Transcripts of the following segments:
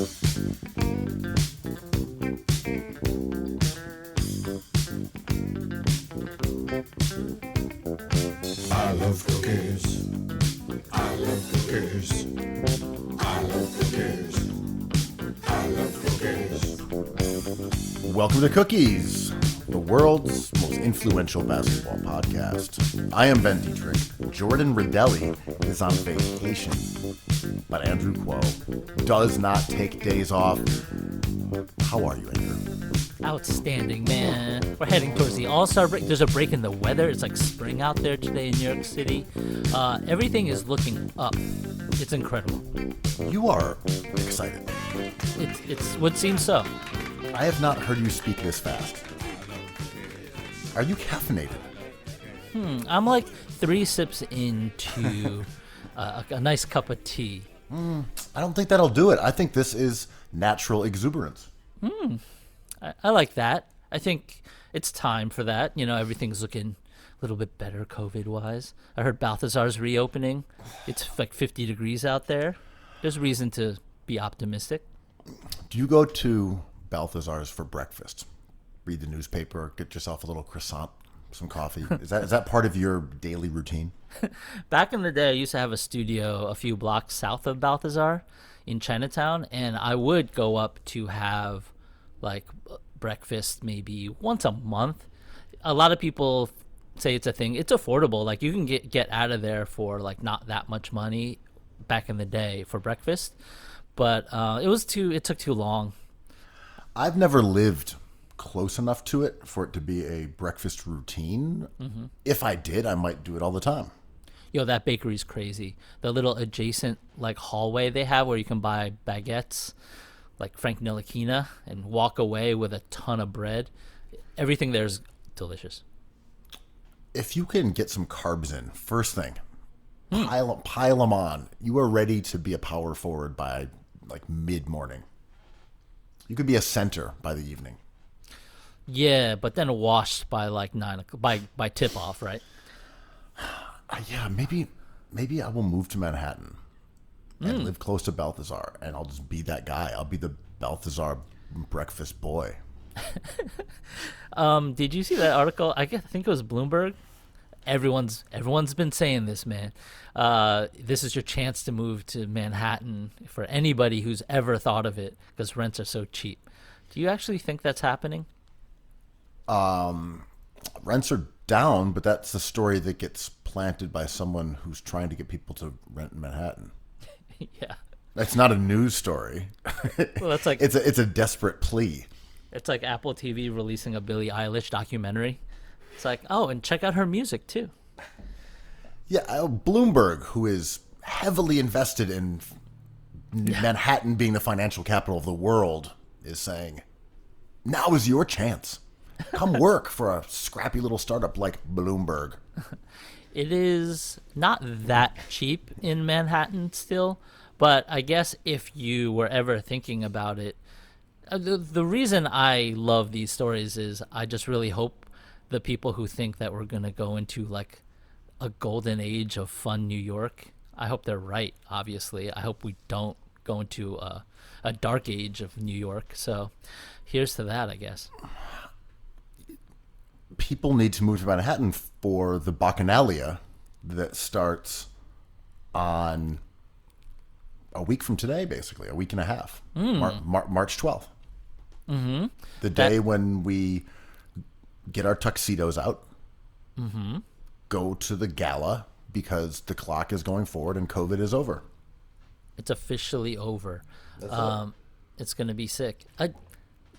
I love cookies. I love cookies. I love cookies. I love cookies. Welcome to Cookies, the world's most influential basketball podcast. I am Ben Dietrich. Jordan Rodelli is on vacation, but Andrew Kuo does not take days off. How are you, Andrew? Outstanding, man. We're heading towards the All-Star break. There's a break in the weather. It's like spring out there today in New York City. Everything is looking up. It's incredible. You are excited. It's would seem so. I have not heard you speak this fast. Are you caffeinated? I'm like 3 sips into a nice cup of tea. I don't think that'll do it. I think this is natural exuberance. I like that. I think it's time for that. You know, everything's looking a little bit better COVID-wise. I heard Balthazar's reopening. It's like 50 degrees out there. There's reason to be optimistic. Do you go to Balthazar's for breakfast? Read the newspaper, get yourself a little croissant, some coffee. Is that part of your daily routine? Back in the day, I used to have a studio a few blocks south of Balthazar in Chinatown, and I would go up to have like breakfast maybe once a month. A lot of people say it's a thing. It's affordable. Like you can get out of there for like not that much money back in the day for breakfast, but it took too long. I've never lived close enough to it for it to be a breakfast routine. Mm-hmm. If I did, I might do it all the time. Yo, that bakery's crazy. The little adjacent like hallway they have where you can buy baguettes like Frank Ntilikina and walk away with a ton of bread. Everything there's delicious. If you can get some carbs in, first thing, pile them on. You are ready to be a power forward by like mid-morning. You could be a center by the evening. Yeah, but then washed by like 9 o'clock, by tip off, right? Yeah, maybe I will move to Manhattan and live close to Balthazar, and I'll just be that guy. I'll be the Balthazar breakfast boy. Did you see that article? I think it was Bloomberg. Everyone's been saying this, man. This is your chance to move to Manhattan for anybody who's ever thought of it because rents are so cheap. Do you actually think that's happening? Rents are down, but that's the story that gets planted by someone who's trying to get people to rent in Manhattan. Yeah. That's not a news story. Well, that's like it's a desperate plea. It's like Apple TV releasing a Billie Eilish documentary. It's like, oh, and check out her music too. Yeah, Bloomberg, who is heavily invested in Manhattan being the financial capital of the world, is saying, now is your chance. Come work for a scrappy little startup like Bloomberg. It is not that cheap in Manhattan still, but I guess if you were ever thinking about it, the reason I love these stories is I just really hope the people who think that we're going to go into like a golden age of fun New York, I hope they're right, obviously. I hope we don't go into a dark age of New York. So here's to that, I guess. People need to move to Manhattan for the Bacchanalia that starts on a week from today, basically, a week and a half, March 12th. Mm-hmm. The day when we get our tuxedos out, go to the gala because the clock is going forward and COVID is over. It's officially over. That's It's going to be sick.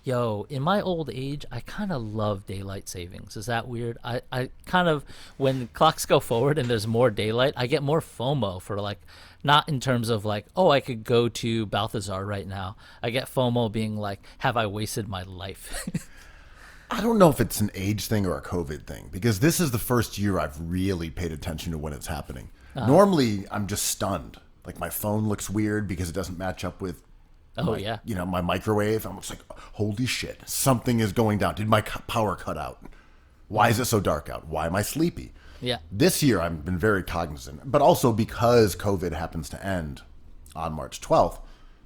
Yo, in my old age, I kind of love daylight savings. Is that weird? I kind of, when clocks go forward and there's more daylight, I get more FOMO for like, not in terms of like, oh, I could go to Balthazar right now. I get FOMO being like, have I wasted my life? I don't know if it's an age thing or a COVID thing, because this is the first year I've really paid attention to when it's happening. Normally, I'm just stunned. Like my phone looks weird because it doesn't match up with my microwave. I'm just like, holy shit, something is going down. Did my power cut out? Why is it so dark out? Why am I sleepy? Yeah. This year I've been very cognizant, but also because COVID happens to end on March 12th,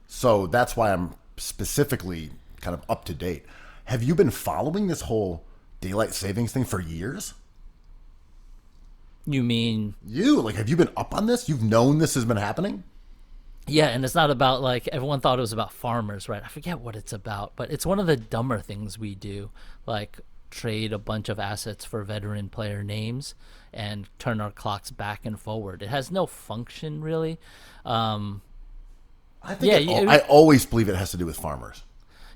So that's why I'm specifically kind of up to date. Have you been following this whole daylight savings thing for years? You mean, Have you been up on this? You've known this has been happening? yeah, and it's not about like everyone thought it was about farmers, right? I forget what it's about, but it's one of the dumber things we do, like trade a bunch of assets for veteran player names and turn our clocks back and forward. It has no function really. I think I always believe it has to do with farmers.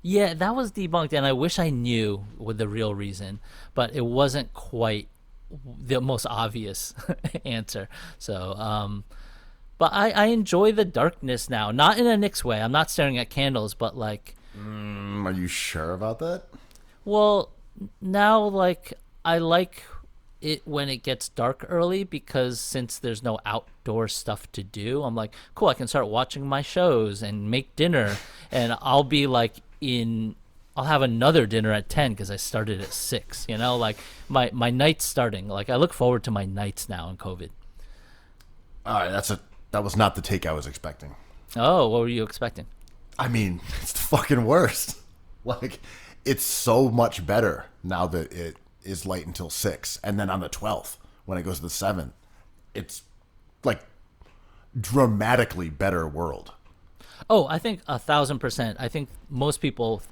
Yeah, that was debunked, and I wish I knew what the real reason, but it wasn't quite the most obvious answer. So, but I enjoy the darkness now, not in a Knicks way. I'm not staring at candles, but like, Are you sure about that? well, now like I like it when it gets dark early because since there's no outdoor stuff to do, I'm like, cool, I can start watching my shows and make dinner, and I'll be like I'll have another dinner at 10 because I started at 6. You know, like my night's starting. Like I look forward to my nights now in COVID. All right, that was not the take I was expecting. Oh, what were you expecting? I mean, it's the fucking worst. Like, it's so much better now that it is light until 6. And then on the 12th, when it goes to the 7th, it's like dramatically better world. Oh, I think 1,000%. I think most people,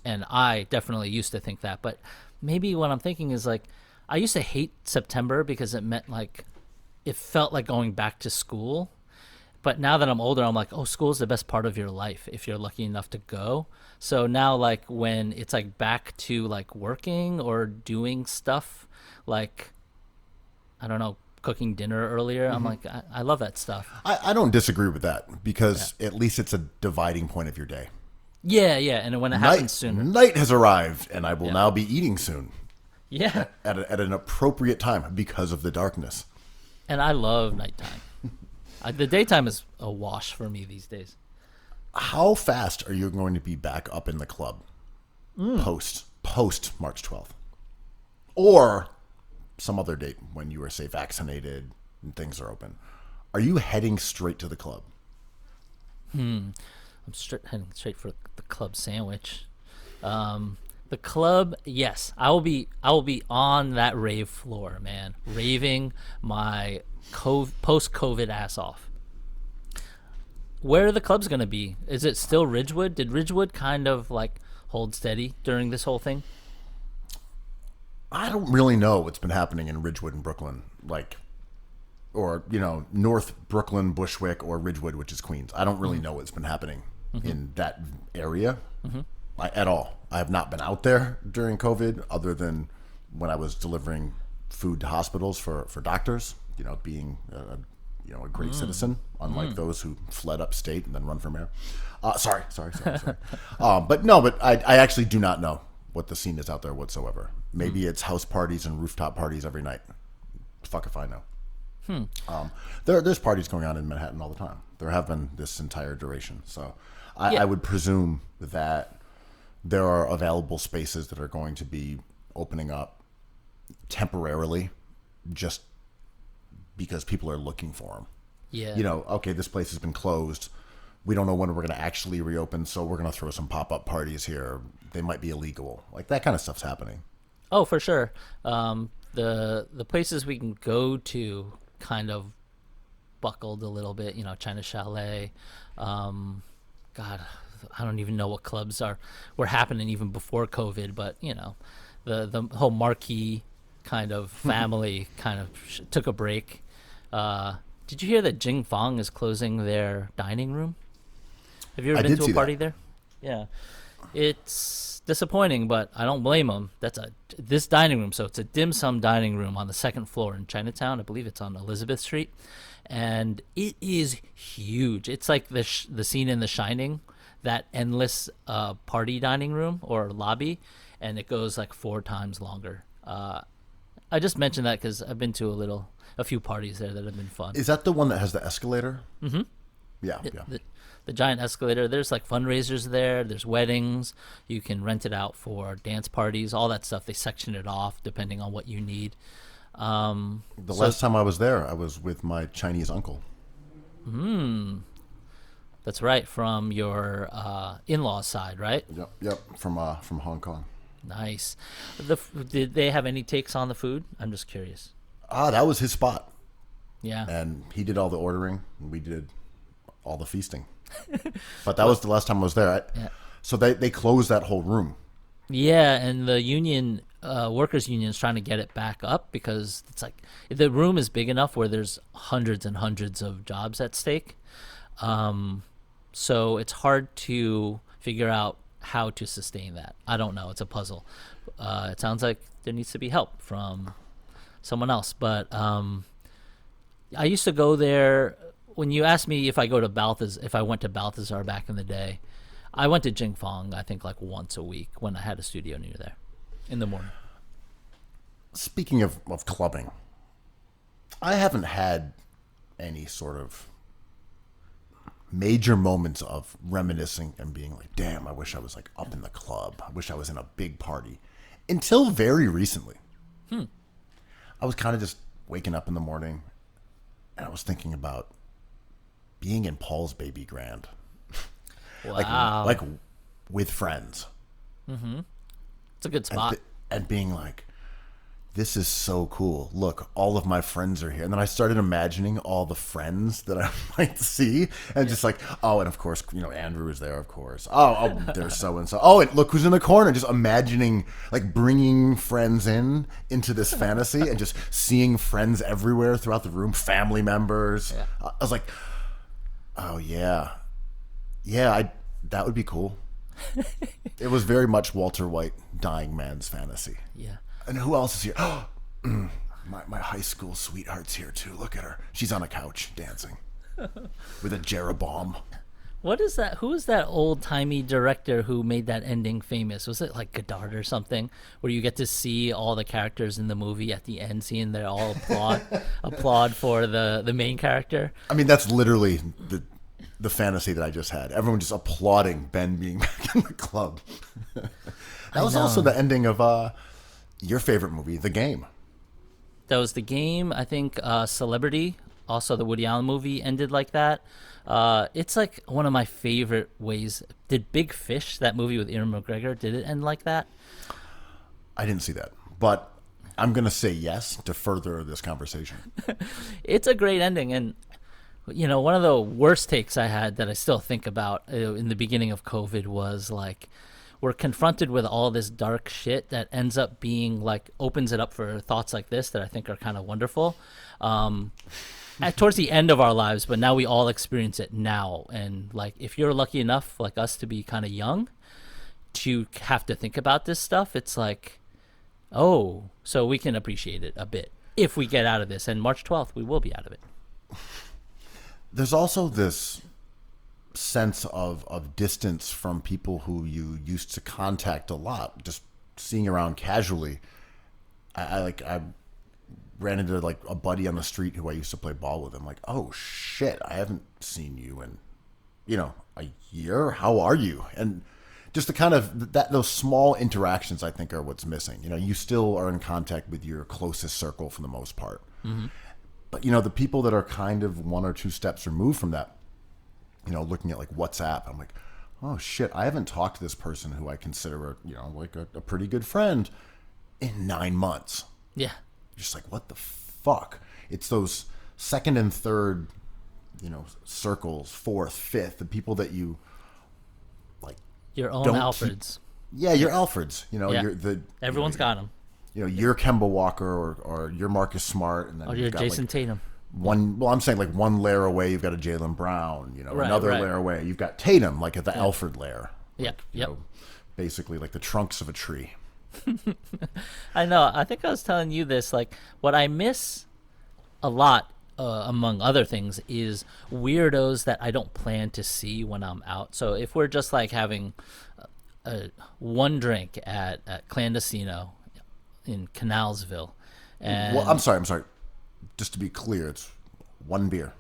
and I definitely used to think that, but maybe what I'm thinking is like, I used to hate September because it meant like, it felt like going back to school. But now that I'm older, I'm like, oh, school's the best part of your life if you're lucky enough to go. So now, like, when it's like back to like working or doing stuff, like, I don't know, cooking dinner earlier, I'm like, I love that stuff. I don't disagree with that because at least it's a dividing point of your day. Yeah, yeah. And when it happens sooner. Night has arrived, and I will now be eating soon. Yeah. At an appropriate time because of the darkness. And I love nighttime. The daytime is a wash for me these days. How fast are you going to be back up in the club post March 12th? Or some other date when you are, say, vaccinated and things are open. Are you heading straight to the club? I'm heading straight for the club sandwich. The club, yes, I will be on that rave floor, man, raving my post-COVID ass off. Where are the clubs going to be? Is it still Ridgewood? Did Ridgewood kind of like hold steady during this whole thing? I don't really know what's been happening in Ridgewood and Brooklyn, or North Brooklyn, Bushwick, or Ridgewood, which is Queens. I don't really know what's been happening in that area at all. I have not been out there during COVID, other than when I was delivering food to hospitals for doctors. Being a great citizen, unlike those who fled upstate and then run for mayor. Sorry. But I actually do not know what the scene is out there whatsoever. Maybe it's house parties and rooftop parties every night. Fuck if I know. There's parties going on in Manhattan all the time. There have been this entire duration. So I would presume that there are available spaces that are going to be opening up temporarily just because people are looking for them. Yeah. Okay, this place has been closed. We don't know when we're going to actually reopen, so we're going to throw some pop-up parties here. They might be illegal. Like, that kind of stuff's happening. Oh, for sure. The places we can go to kind of buckled a little bit, China Chalet. God, I don't even know what clubs were happening even before COVID, but, the whole marquee kind of family kind of took a break. Did you hear that Jing Fong is closing their dining room? Have you ever been to a party there? Yeah. It's disappointing, but I don't blame them. This dining room, so it's a dim sum dining room on the second floor in Chinatown. I believe it's on Elizabeth Street. And it is huge. It's like the scene in The Shining, that endless party dining room or lobby, and it goes like 4 times longer. I just mentioned that because I've been to a few parties there that have been fun. Is that the one that has the escalator? Mm-hmm. Yeah. The giant escalator. There's like fundraisers there. There's weddings. You can rent it out for dance parties, all that stuff. They section it off depending on what you need. Last time I was there, I was with my Chinese uncle. That's right, from your in-laws side, right? Yep, from Hong Kong. Nice. Did they have any takes on the food? I'm just curious. That was his spot, Yeah. and he did all the ordering, and we did all the feasting. But that was the last time I was there. Yeah. So they closed that whole room. Yeah, and the union, workers' union, is trying to get it back up because it's like the room is big enough where there's hundreds and hundreds of jobs at stake. So it's hard to figure out how to sustain that. I don't know. It's a puzzle. It sounds like there needs to be help from someone else. But I used to go there. When you asked me if I go to Balthazar, if I went to Balthazar back in the day, I went to Jingfong, I think, like once a week when I had a studio near there in the morning. Speaking of clubbing, I haven't had any sort of major moments of reminiscing and being like, damn, I wish I was like up in the club. I wish I was in a big party. Until very recently. I was kind of just waking up in the morning and I was thinking about being in Paul's Baby Grand. Wow. Like with friends. It's a good spot. And being like, this is so cool. Look, all of my friends are here. And then I started imagining all the friends that I might see. And just like, oh, and of course, Andrew is there, of course. Oh, there's so-and-so. Oh, and look who's in the corner. Just imagining, like, bringing friends into this fantasy and just seeing friends everywhere throughout the room, family members. Yeah. I was like, oh, yeah. Yeah, that would be cool. It was very much Walter White, dying man's fantasy. Yeah. And who else is here? Oh, my high school sweetheart's here too. Look at her. She's on a couch dancing with a Jeroboam. What is that? Who is that old-timey director who made that ending famous? Was it like Godard or something, where you get to see all the characters in the movie at the end scene? They all applaud for the main character. I mean, that's literally the fantasy that I just had. Everyone just applauding Ben being back in the club. That was also the ending of your favorite movie, The Game. That was The Game. I think Celebrity, also the Woody Allen movie, ended like that. It's like one of my favorite ways. Did Big Fish, that movie with Ewan McGregor, did it end like that? I didn't see that, but I'm going to say yes to further this conversation. It's a great ending, and one of the worst takes I had that I still think about in the beginning of COVID was like, we're confronted with all this dark shit that ends up being like, opens it up for thoughts like this that I think are kind of wonderful. Towards the end of our lives, but now we all experience it now. And like, if you're lucky enough, like us, to be kind of young, to have to think about this stuff, it's like, oh, so we can appreciate it a bit if we get out of this. And March 12th, we will be out of it. There's also this sense of distance from people who you used to contact a lot, just seeing around casually. I ran into like a buddy on the street who I used to play ball with. I'm like, oh shit, I haven't seen you in a year. How are you? And just the kind of those small interactions, I think, are what's missing. You still are in contact with your closest circle for the most part. But the people that are kind of one or two steps removed from that, looking at like WhatsApp, I'm like, oh shit, I haven't talked to this person who I consider a pretty good friend in 9 months. Yeah. You're just like, what the fuck? It's those second and third, circles, fourth, fifth, the people that you like. Your own Alfreds. Your Alfreds. Yeah. Everyone's got them. You're Kemba Walker or you're Marcus Smart, and then you're you've got Jason like Tatum. I'm saying like one layer away, you've got a Jaylen Brown. Another layer away, you've got Tatum, like at the Alfred layer. Yeah. Like, basically like the trunks of a tree. I know. I think I was telling you this. Like, what I miss a lot, among other things, is weirdos that I don't plan to see when I'm out. So if we're just like having one drink at Clandestino in Canalsville, and I'm sorry. Just to be clear, it's one beer,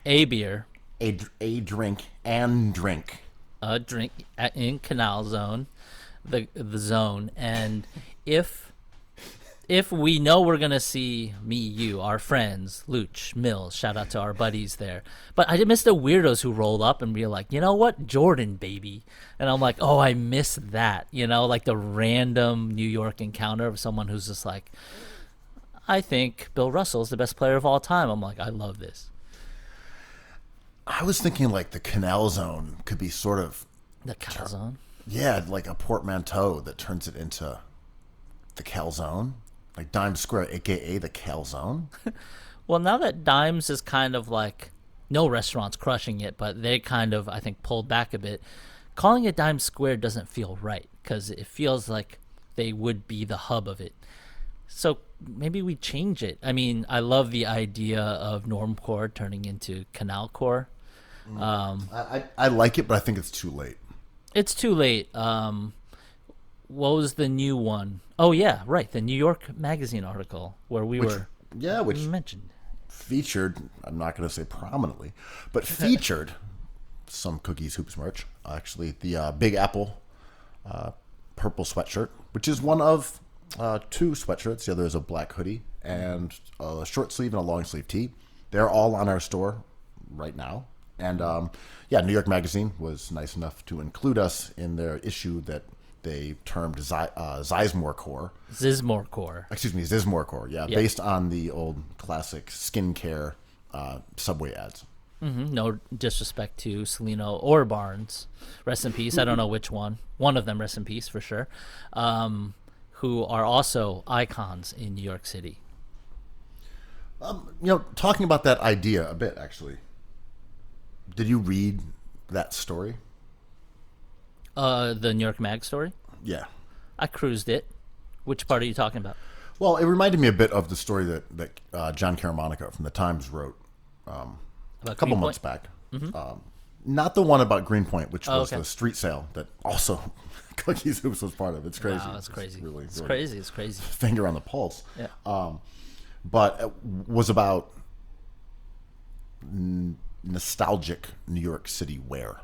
a beer, a drink, and drink. A drink in Canal Zone. The zone, and if if we know we're gonna see me, you, our friends, Luch, Mills, shout out to our buddies there. But I did miss the weirdos who roll up and be like, you know what, Jordan, baby, and I'm like, oh, I miss that. Like the random New York encounter of someone who's just like, I think Bill Russell's the best player of all time. I'm like, I love this. I was thinking like the Canal Zone could be sort of The calzone. yeah, like a portmanteau that turns it into the calzone, like Dime Square, aka the calzone. Well, now that Dimes is kind of like, no restaurant's crushing it, but they kind of, I think, pulled back a bit. Calling it Dime Square doesn't feel right because it feels like they would be the hub of it. So maybe we change it. I mean, I love the idea of Normcore turning into Canalcore. I like it, but I think it's too late. It's too late. What was the new one? Oh, yeah, right. The New York Magazine article where which mentioned. Featured, I'm not going to say prominently, but featured some Cookies Hoops merch. Actually, the Big Apple purple sweatshirt, which is one of two sweatshirts. The other is a black hoodie and a short sleeve and a long sleeve tee. They're all on our store right now. And New York Magazine was nice enough to include us in their issue that they termed Sizemore Core. Zizmore Core. Excuse me, Zizmore Core, yeah, yep. Based on the old classic skincare Subway ads. Mm-hmm. No disrespect to Celino or Barnes. Rest in peace. I don't know which one. One of them, rest in peace, for sure. Who are also icons in New York City. Talking about that idea a bit, actually. Did you read that story? The New York Mag story? Yeah. I cruised it. Which part are you talking about? Well, it reminded me a bit of the story that John Caramonica from the Times wrote a couple months back. Mm-hmm. Not the one about Greenpoint, which was the street sale that also Cookies Hoops was part of. It's crazy. Wow, that's crazy. It's crazy. It's crazy. Finger on the pulse. Yeah. But it was about nostalgic New York City wear,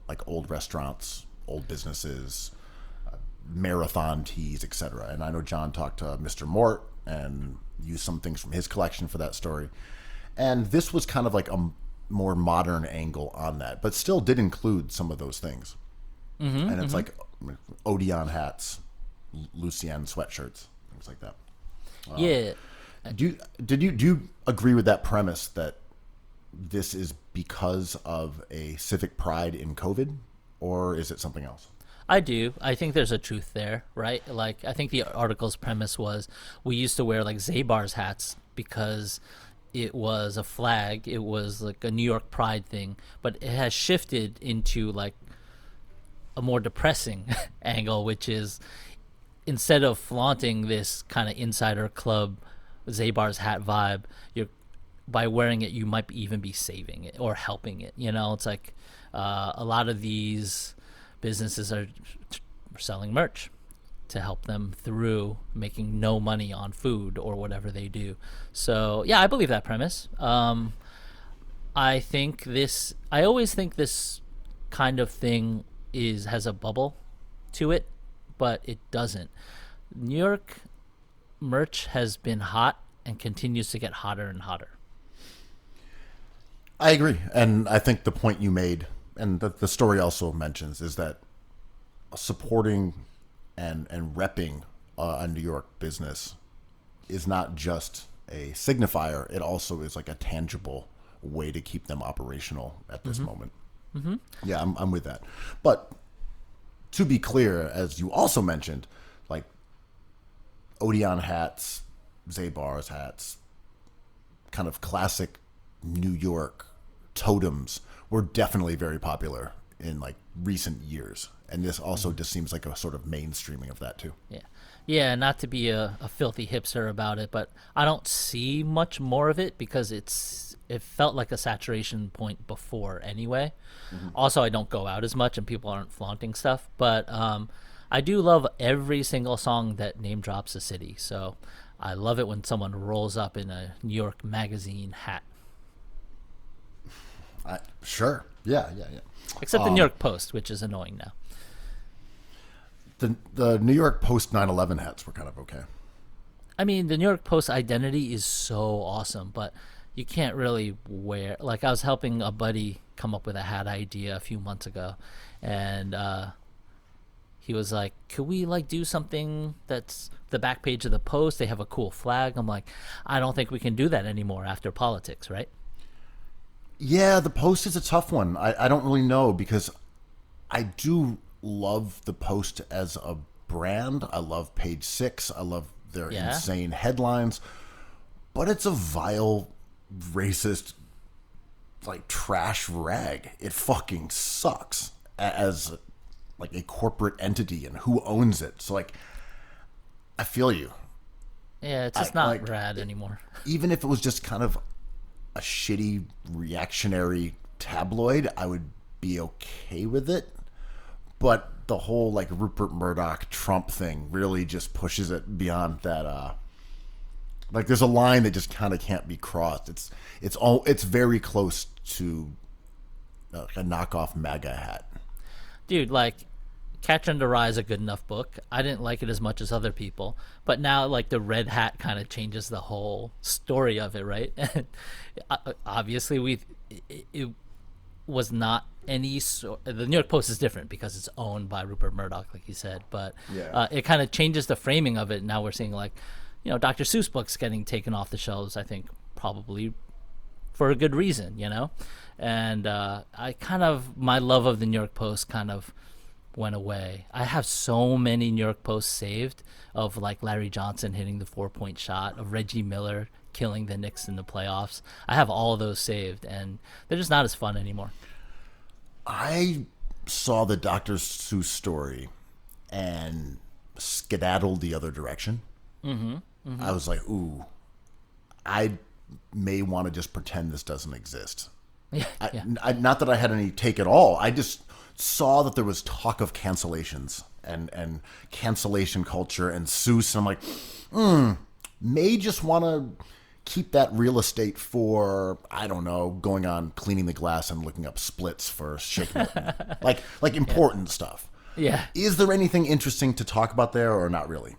like old restaurants, old businesses, marathon tees, etc. And I know John talked to Mr. Mort and used some things from his collection for that story. And this was kind of like a more modern angle on that, but still did include some of those things. Mm-hmm, and it's like Odeon hats, Lucien sweatshirts, things like that. Yeah. Do you agree with that premise that this is because of a civic pride in COVID, or is it something else? I do. I think there's a truth there, right? Like, I think the article's premise was we used to wear like Zabar's hats because it was a flag. It was like a New York pride thing, but it has shifted into like a more depressing angle, which is instead of flaunting this kind of insider club Zabar's hat vibe, by wearing it, you might even be saving it or helping it. It's like a lot of these businesses are selling merch to help them through making no money on food or whatever they do. So, yeah, I believe that premise. I always think this kind of thing has a bubble to it, but it doesn't. New York merch has been hot and continues to get hotter and hotter. I agree. And I think the point you made, and the story also mentions, is that supporting and repping a New York business is not just a signifier. It also is like a tangible way to keep them operational at this moment. Mm-hmm. Yeah, I'm with that. But to be clear, as you also mentioned, like Odeon hats, Zabar's hats, kind of classic New York totems were definitely very popular in like recent years, and this also just seems like a sort of mainstreaming of that too. Yeah, not to be a filthy hipster about it, but I don't see much more of it because it felt like a saturation point before anyway. Mm-hmm. Also, I don't go out as much and people aren't flaunting stuff, but I do love every single song that name drops a city, so I love it when someone rolls up in a New York Magazine hat. Sure. Yeah. Except the New York Post, which is annoying now. The New York Post 9/11 hats were kind of okay. I mean, the New York Post identity is so awesome, but you can't really wear. Like, I was helping a buddy come up with a hat idea a few months ago, and he was like, "Could we like do something that's the back page of the Post? They have a cool flag." I'm like, "I don't think we can do that anymore after politics, right?" Yeah, the Post is a tough one. I don't really know because I do love the Post as a brand. I love Page Six. I love their Yeah. insane headlines, but it's a vile, racist, like trash rag. It fucking sucks as like a corporate entity and who owns it. So like, I feel you. Yeah, it's just not like, rad anymore. Even if it was just kind of a shitty reactionary tabloid, I would be okay with it. But the whole like Rupert Murdoch Trump thing really just pushes it beyond that. Like there's a line that just kind of can't be crossed. It's very close to a knockoff MAGA hat. Dude, like, Catcher in the Rye is a good enough book. I didn't like it as much as other people, but now like the red hat kind of changes the whole story of it, right? And obviously, it was not any sort. The New York Post is different because it's owned by Rupert Murdoch, like you said, but Yeah. it kind of changes the framing of it. Now we're seeing like, Dr. Seuss books getting taken off the shelves. I think probably for a good reason, and my love of the New York Post kind of went away. I have so many New York Posts saved of like Larry Johnson hitting the 4-point shot, of Reggie Miller killing the Knicks in the playoffs. I have all of those saved, and they're just not as fun anymore. I saw the Dr. Seuss story and skedaddled the other direction. I was like, ooh, I may want to just pretend this doesn't exist. Yeah. Not that I had any take at all. I just saw that there was talk of cancellations and cancellation culture and Seuss. And I'm like, may just want to keep that real estate for, I don't know, going on cleaning the glass and looking up splits for shaking it. like important stuff. Yeah. Is there anything interesting to talk about there or not really?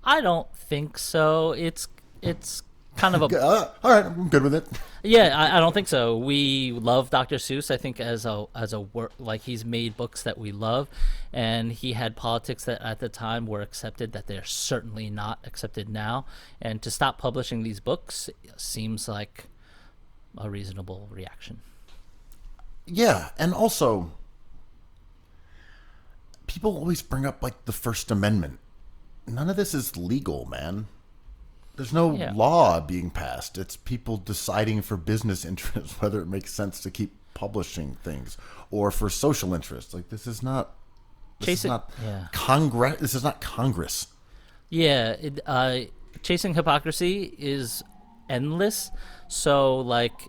I don't think so. It's kind of a All right, I'm good with it. Yeah, I don't think so. We love Dr. Seuss. I think as a work, like he's made books that we love, and he had politics that at the time were accepted that they're certainly not accepted now. And to stop publishing these books seems like a reasonable reaction. Yeah, and also people always bring up like the First Amendment. None of this is legal, man. There's no law being passed. It's people deciding for business interests whether it makes sense to keep publishing things or for social interests. Like this is not Congress. This is not Congress. Yeah, chasing hypocrisy is endless. So like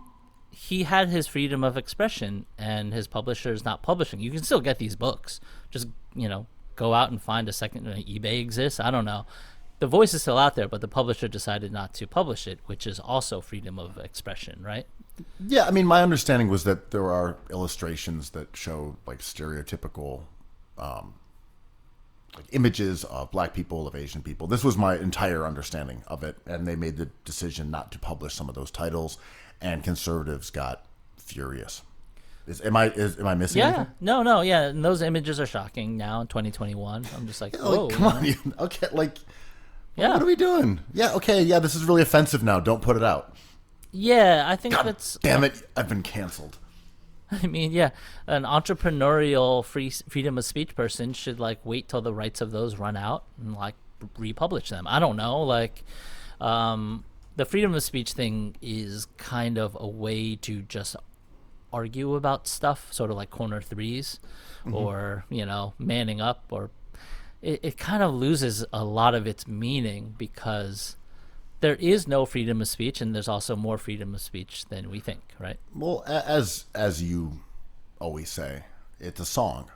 he had his freedom of expression and his publisher is not publishing. You can still get these books. Just, go out and find a second. eBay exists. I don't know. The voice is still out there, but the publisher decided not to publish it, which is also freedom of expression, right? Yeah, I mean, my understanding was that there are illustrations that show like stereotypical like images of black people, of Asian people. This was my entire understanding of it, and they made the decision not to publish some of those titles, and conservatives got furious. Am I missing anything? No, yeah. And those images are shocking now in 2021. I'm just like, whoa. Like, come on, okay, like, Yeah. what are we doing? Yeah, okay, yeah, this is really offensive now. Don't put it out. Yeah, I think God that's... damn it, I've been canceled. I mean, yeah, an entrepreneurial freedom of speech person should, like, wait till the rights of those run out and, like, republish them. I don't know, like... the freedom of speech thing is kind of a way to just argue about stuff, sort of like corner threes, or manning up, or it kind of loses a lot of its meaning because there is no freedom of speech, and there's also more freedom of speech than we think, right? Well, as you always say, it's a song.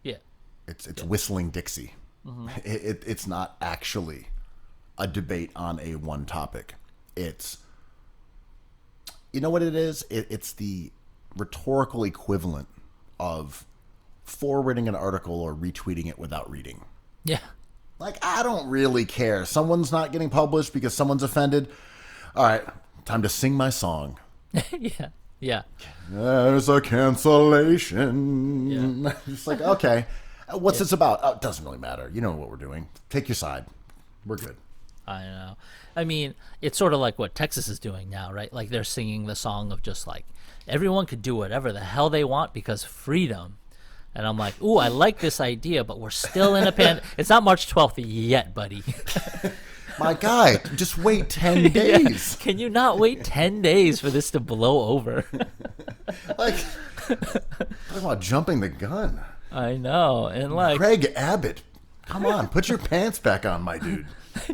Yeah. It's whistling Dixie. It's not actually a debate on a one topic. It's, you know what it is? It's the rhetorical equivalent of forwarding an article or retweeting it without reading. Yeah. Like, I don't really care. Someone's not getting published because someone's offended. All right, time to sing my song. Yeah. Yeah. There's a cancellation. Yeah. It's like, okay, what's this about? Oh, it doesn't really matter. You know what we're doing. Take your side. We're good. I know. I mean, it's sort of like what Texas is doing now, right? Like they're singing the song of just like everyone could do whatever the hell they want because freedom. And I'm like, ooh, I like this idea, but we're still in a It's not March 12th yet, buddy. My guy, just wait 10 days. Can you not wait 10 days for this to blow over? Like, talking about jumping the gun. I know. And like, Greg Abbott, come on, put your pants back on, my dude.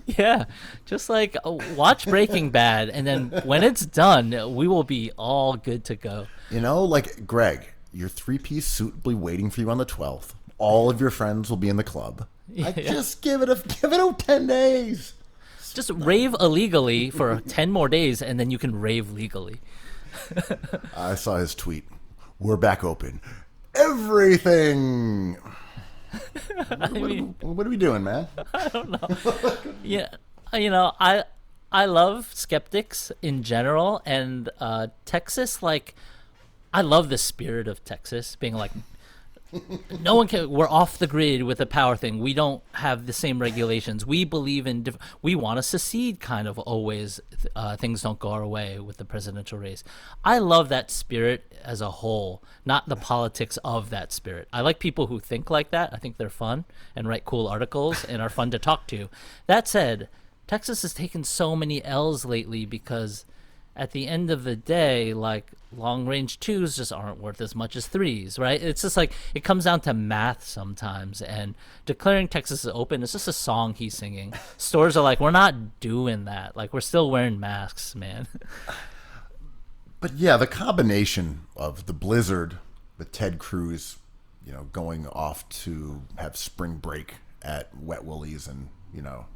yeah, just like watch Breaking Bad, and then when it's done, we will be all good to go. You know, like, Greg, your three-piece suit will be waiting for you on the 12th. All of your friends will be in the club. Like, just give it 10 days. Just rave illegally for 10 more days, and then you can rave legally. I saw his tweet. We're back open. Everything. What are we doing, man? I don't know. Yeah, you know, I love skeptics in general, and Texas, like, I love the spirit of Texas being like, no one can. We're off the grid with the power thing. We don't have the same regulations. We believe in. We want to secede. Kind of always. Things don't go our way with the presidential race. I love that spirit as a whole, not the politics of that spirit. I like people who think like that. I think they're fun and write cool articles and are fun to talk to. That said, Texas has taken so many L's lately because at the end of the day, like, long range twos just aren't worth as much as threes, right? It's just like it comes down to math sometimes. And declaring Texas is open, it's just a song he's singing. Stores are like, we're not doing that. Like, we're still wearing masks, man. But yeah, the combination of the blizzard with Ted Cruz, you know, going off to have spring break at Wet Willie's and, you know,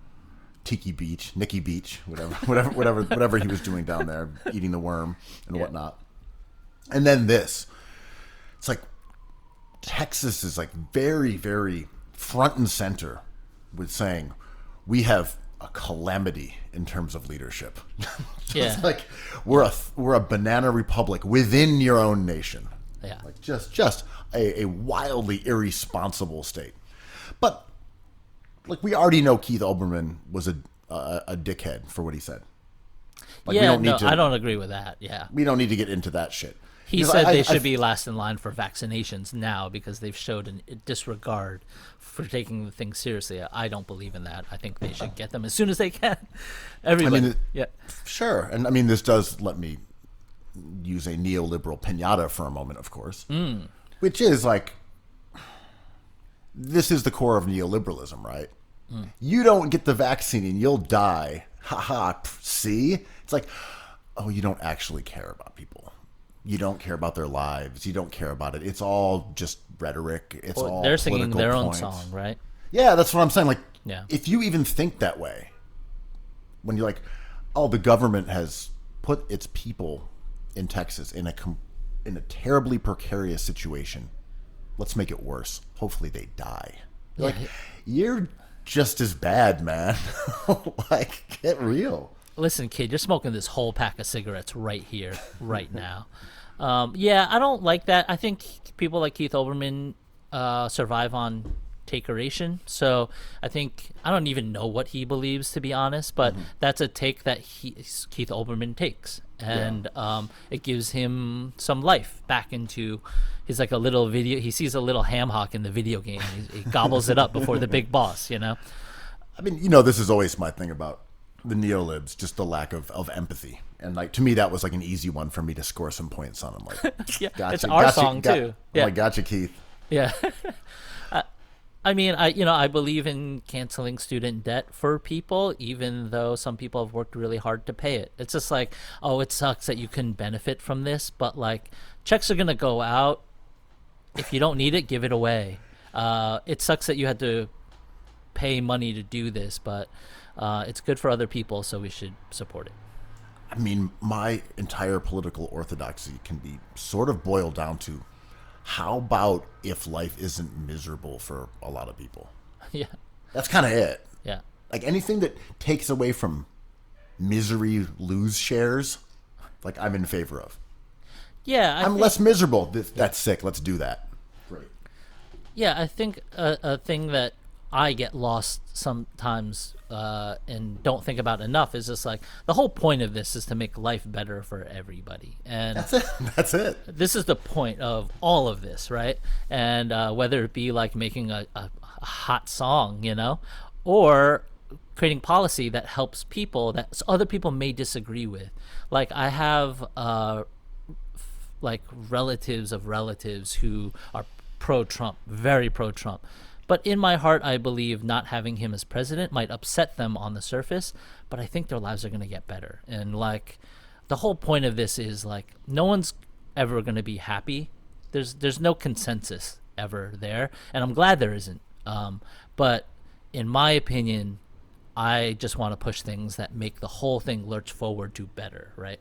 Tiki Beach, Nikki Beach, whatever he was doing down there, eating the worm and whatnot. And then this, it's like Texas is like very, very front and center with saying we have a calamity in terms of leadership. It's like we're a banana republic within your own nation. Yeah, like just a wildly irresponsible state. But like, we already know Keith Olbermann was a dickhead for what he said. Like, yeah, I don't agree with that. Yeah, we don't need to get into that shit. He said they should be last in line for vaccinations now because they've showed a disregard for taking the thing seriously. I don't believe in that. I think they should get them as soon as they can. Everybody, I mean, yeah, sure. And I mean, this does let me use a neoliberal pinata for a moment, of course, which is like, this is the core of neoliberalism, right? You don't get the vaccine and you'll die. Ha. See? It's like, oh, you don't actually care about people. You don't care about their lives. You don't care about it. It's all just rhetoric. It's all they're singing their points. own song, right? Yeah, that's what I'm saying. Like, yeah. If you even think that way, when you're like, oh, the government has put its people in Texas in a terribly precarious situation. Let's make it worse. Hopefully they die. Yeah. Like, you're just as bad, man. Like, get real. Listen, kid, you're smoking this whole pack of cigarettes right here, right now. Yeah, I don't like that. I think people like Keith Olbermann survive on takeration. So I don't even know what he believes, to be honest, but that's a take that Keith Olbermann takes. And it gives him some life back into he's like a little video. He sees a little ham hock in the video game. He gobbles it up before the big boss, you know? I mean, you know, this is always my thing about the neolibs, just the lack of empathy. And like, to me, that was like an easy one for me to score some points on. I'm like, yeah, gotcha, it's our song too. Yeah. I'm like, gotcha, Keith. Yeah. I mean, I believe in canceling student debt for people, even though some people have worked really hard to pay it. It's just like, oh, it sucks that you can benefit from this, but like, checks are gonna go out. If you don't need it, give it away. It sucks that you had to pay money to do this, but it's good for other people, so we should support it. I mean, my entire political orthodoxy can be sort of boiled down to, how about if life isn't miserable for a lot of people? Yeah. That's kind of it. Yeah. Like anything that takes away from misery, lose shares, like I'm in favor of. Yeah, I'm less miserable. That's sick. Let's do that. Great. Yeah, I think a thing that I get lost sometimes and don't think about enough is just like the whole point of this is to make life better for everybody, and That's it. That's it. this is the point of all of this, right? And whether it be like making a hot song, or creating policy that helps people that other people may disagree with. Like I have like relatives of relatives who are pro-Trump, very pro-Trump. But in my heart, I believe not having him as president might upset them on the surface, but I think their lives are going to get better. And like the whole point of this is like no one's ever going to be happy. There's no consensus ever there, and I'm glad there isn't. But in my opinion, I just want to push things that make the whole thing lurch forward to better, right?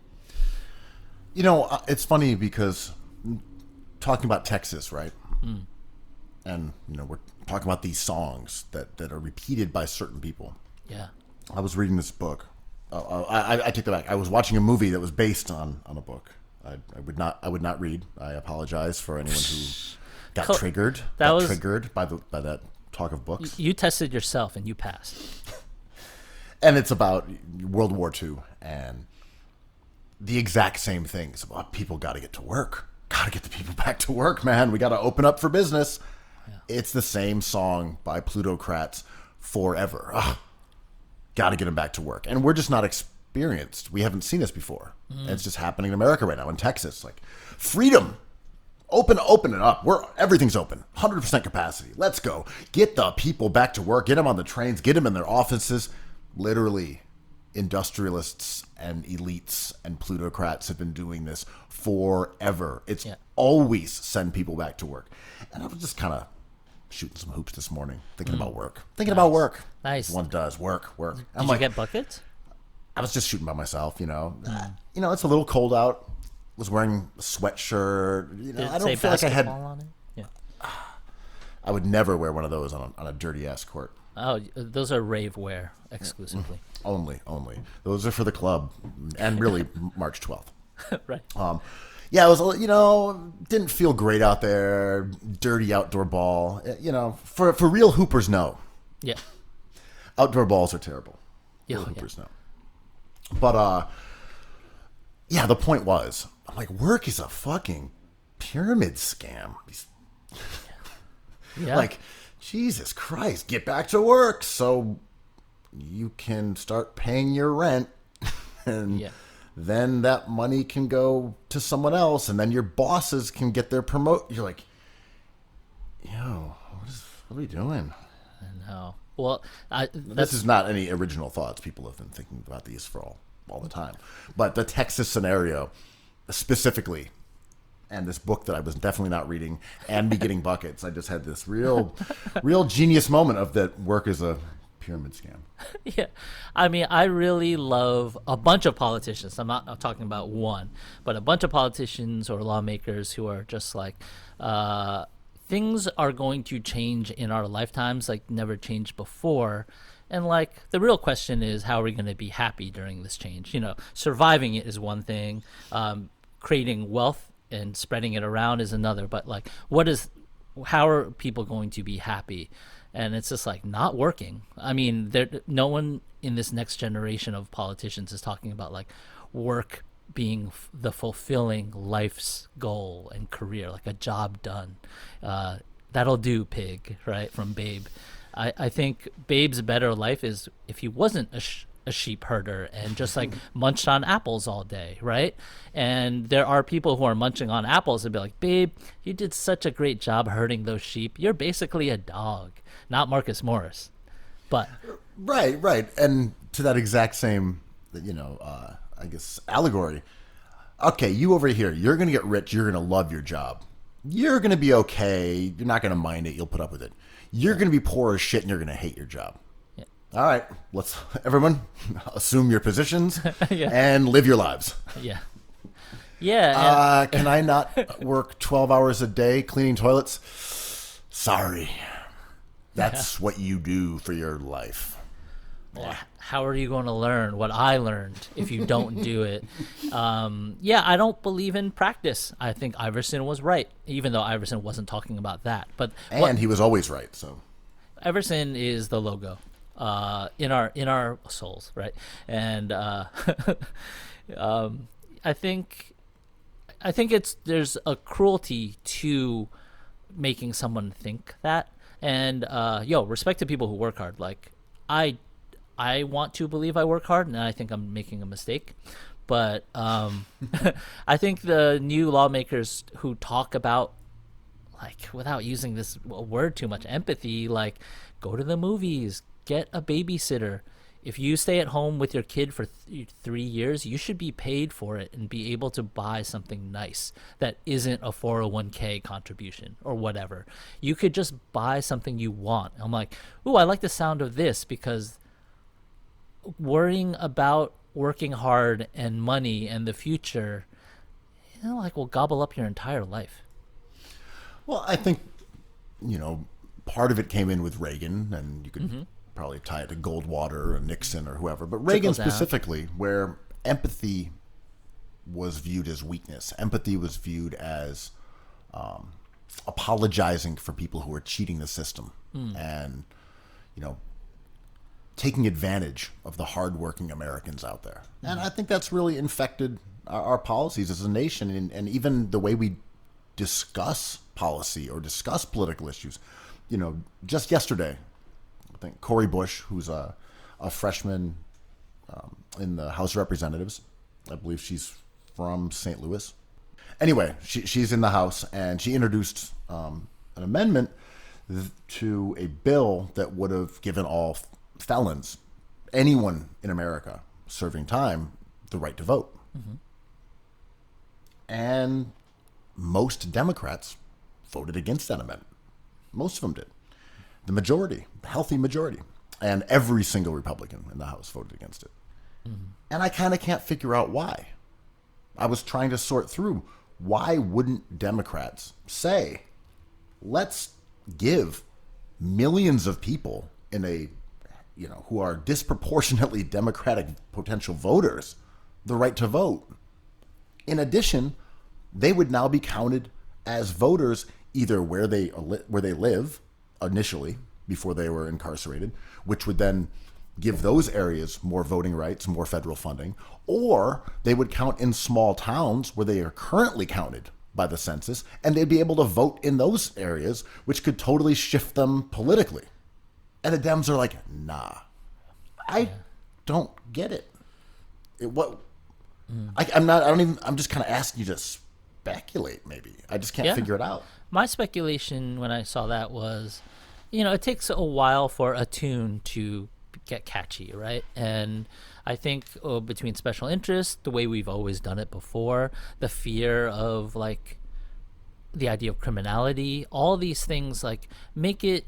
It's funny because talking about Texas, right? And, we're talking about these songs that are repeated by certain people. Yeah. I was reading this book. I take that back. I was watching a movie that was based on a book. I would not read. I apologize for anyone who got triggered. Triggered by that talk of books. You tested yourself and you passed. And it's about World War II and the exact same thing. It's about people got to get to work. Got to get the people back to work, man. We got to open up for business. Yeah. It's the same song by plutocrats forever. Got to get them back to work. And we're just not experienced. We haven't seen this before. And it's just happening in America right now, in Texas. Like, freedom. Open it up. Everything's open. 100% capacity. Let's go. Get the people back to work. Get them on the trains. Get them in their offices. Literally, industrialists and elites and plutocrats have been doing this forever. It's always send people back to work. And I was just kind of shooting some hoops this morning, thinking about work. About work. Nice. One does. Work. Did you get buckets? I was just shooting by myself, It's a little cold out. Was wearing a sweatshirt. Did it I don't say feel like I had... on it? Yeah. I would never wear one of those on a dirty-ass court. Oh, those are rave wear exclusively. Only. Those are for the club, and really March 12th. Right. Yeah, it was, didn't feel great out there. Dirty outdoor ball. For real hoopers, no. Yeah. Outdoor balls are terrible. Real hoopers, no. But, yeah, the point was, I'm like, work is a fucking pyramid scam. Yeah. Like, Jesus Christ, get back to work so you can start paying your rent. And then that money can go to someone else, and then your bosses can get their promote. You're like, what are we doing? I know. Well, this is not any original thoughts. People have been thinking about these for all the time. But the Texas scenario specifically, and this book that I was definitely not reading, and me getting buckets, I just had this real genius moment of that work is a pyramid scam. Yeah. I mean, I really love a bunch of politicians. I'm not talking about one, but a bunch of politicians or lawmakers who are just like, things are going to change in our lifetimes like never changed before. And like the real question is, how are we going to be happy during this change? Surviving it is one thing. Creating wealth and spreading it around is another. But like, how are people going to be happy? And it's just like not working. I mean, no one in this next generation of politicians is talking about like work being the fulfilling life's goal and career, like a job done. That'll do, pig, right? From Babe. I think Babe's better life is if he wasn't a sheep herder and just like munched on apples all day, right? And there are people who are munching on apples and be like, Babe, you did such a great job herding those sheep. You're basically a dog, not Marcus Morris. But right. And to that exact same, I guess, allegory. Okay, you over here, you're going to get rich. You're going to love your job. You're going to be okay. You're not going to mind it. You'll put up with it. You're going to be poor as shit and you're going to hate your job. Yeah. All right, let's everyone assume your positions and live your lives. Yeah. Yeah. Can I not work 12 hours a day cleaning toilets? Sorry. That's what you do for your life. How are you going to learn what I learned if you don't do it? Yeah, I don't believe in practice. I think Iverson was right, even though Iverson wasn't talking about that. But He was always right. So Iverson is the logo in our souls, right? And I think there's a cruelty to making someone think that. And respect to people who work hard. Like I want to believe I work hard, and I think I'm making a mistake. But I think the new lawmakers who talk about, like, without using this word too much, empathy, like, go to the movies, get a babysitter. If you stay at home with your kid for 3 years, you should be paid for it and be able to buy something nice that isn't a 401k contribution or whatever. You could just buy something you want. I'm like, ooh, I like the sound of this, because worrying about working hard and money and the future, will gobble up your entire life. Well, I think, part of it came in with Reagan, and you could probably tie it to Goldwater or Nixon or whoever, but Reagan specifically, where empathy was viewed as weakness. Empathy was viewed as apologizing for people who were cheating the system and, taking advantage of the hardworking Americans out there. And I think that's really infected our policies as a nation, and even the way we discuss policy or discuss political issues. Just yesterday, I think Cori Bush, who's a freshman in the House of Representatives, I believe she's from St. Louis. Anyway, she's in the House, and she introduced an amendment to a bill that would have given all felons, anyone in America serving time, the right to vote. And most Democrats voted against that amendment. Most of them did. The majority, healthy majority. And every single Republican in the House voted against it. And I kind of can't figure out why. I was trying to sort through, why wouldn't Democrats say, let's give millions of people in a who are disproportionately Democratic potential voters the right to vote. In addition, they would now be counted as voters either where they live initially before they were incarcerated, which would then give those areas more voting rights, more federal funding, or they would count in small towns where they are currently counted by the census, and they'd be able to vote in those areas, which could totally shift them politically. And the Dems are like, nah, I don't get it. I'm just kind of asking you to speculate, maybe. I just can't figure it out. My speculation when I saw that was, it takes a while for a tune to get catchy, right? And I think between special interest, the way we've always done it before, the fear of, like, the idea of criminality, all these things, like, make it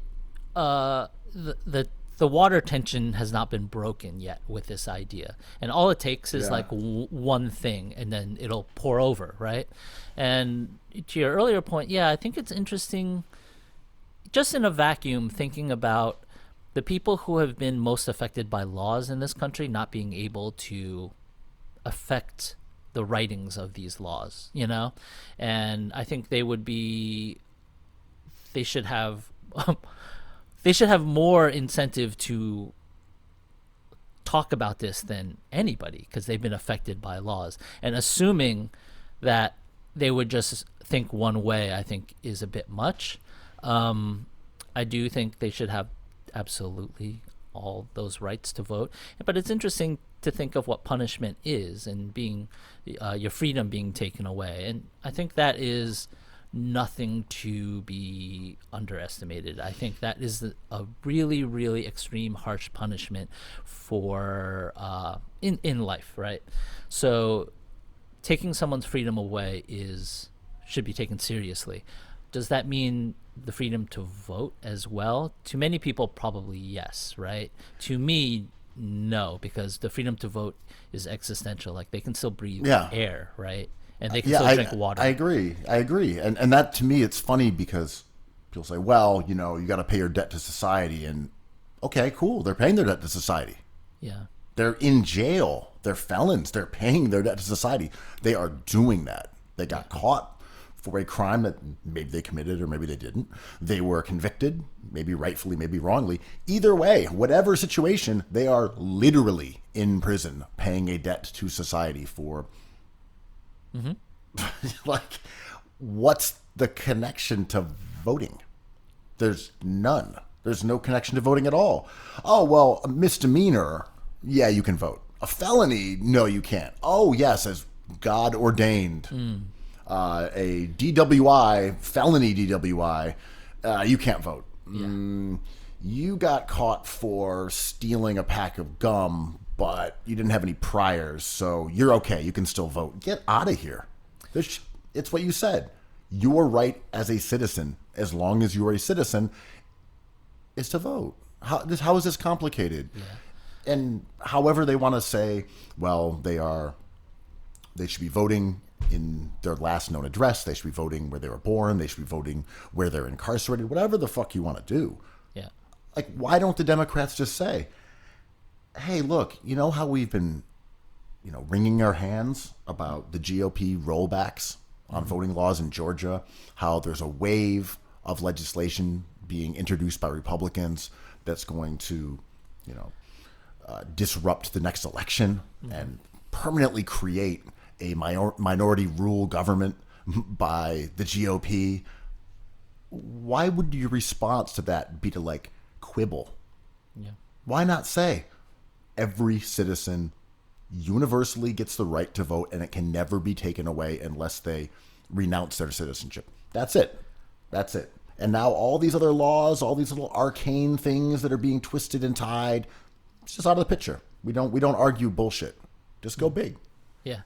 the water tension has not been broken yet with this idea, and all it takes is like one thing, and then it'll pour over, right? And to your earlier point, I think it's interesting, just in a vacuum, thinking about the people who have been most affected by laws in this country not being able to affect the writings of these laws, and I think they should have they should have more incentive to talk about this than anybody, because they've been affected by laws. And assuming that they would just think one way, I think, is a bit much. I do think they should have absolutely all those rights to vote. But it's interesting to think of what punishment is, and being your freedom being taken away. And I think that is nothing to be underestimated. I think that is a really, really extreme, harsh punishment for in life, right? So taking someone's freedom away should be taken seriously. Does that mean the freedom to vote as well? To many people, probably yes, right? To me, no, because the freedom to vote is existential. Like, they can still breathe air, right? And they can still drink water. I agree. And that, to me, it's funny because People say, well, you know, you got to pay your debt to society. And okay, cool. They're paying their debt to society. Yeah. They're in jail. They're felons. They're paying their debt to society. They are doing that. They got caught for a crime that maybe they committed or maybe they didn't. They were convicted, maybe rightfully, maybe wrongly. Either way, whatever situation, they are literally in prison paying a debt to society for... like, what's the connection to voting? There's none. There's no connection to voting at all. Oh, well, a misdemeanor, yeah, you can vote. A felony, no, you can't. Oh, yes, as God ordained. A DWI, felony DWI, you can't vote. Yeah. You got caught for stealing a pack of gum, but you didn't have any priors, so you're okay. You can still vote. Get out of here. It's what you said. Your right as a citizen, as long as you are a citizen, is to vote. How is this complicated? Yeah. And however they want to say, well, they should be voting in their last known address. They should be voting where they were born. They should be voting where they're incarcerated. Whatever the fuck you want to do. Yeah. Like, why don't the Democrats just say, hey, look, you know how we've been, wringing our hands about the GOP rollbacks on voting laws in Georgia, how there's a wave of legislation being introduced by Republicans that's going to, disrupt the next election and permanently create a minority rule government by the GOP. Why would your response to that be to quibble? Yeah. Why not say every citizen universally gets the right to vote and it can never be taken away unless they renounce their citizenship? That's it. And now all these other laws, all these little arcane things that are being twisted and tied, it's just out of the picture. We don't argue bullshit. Just go big. Yeah.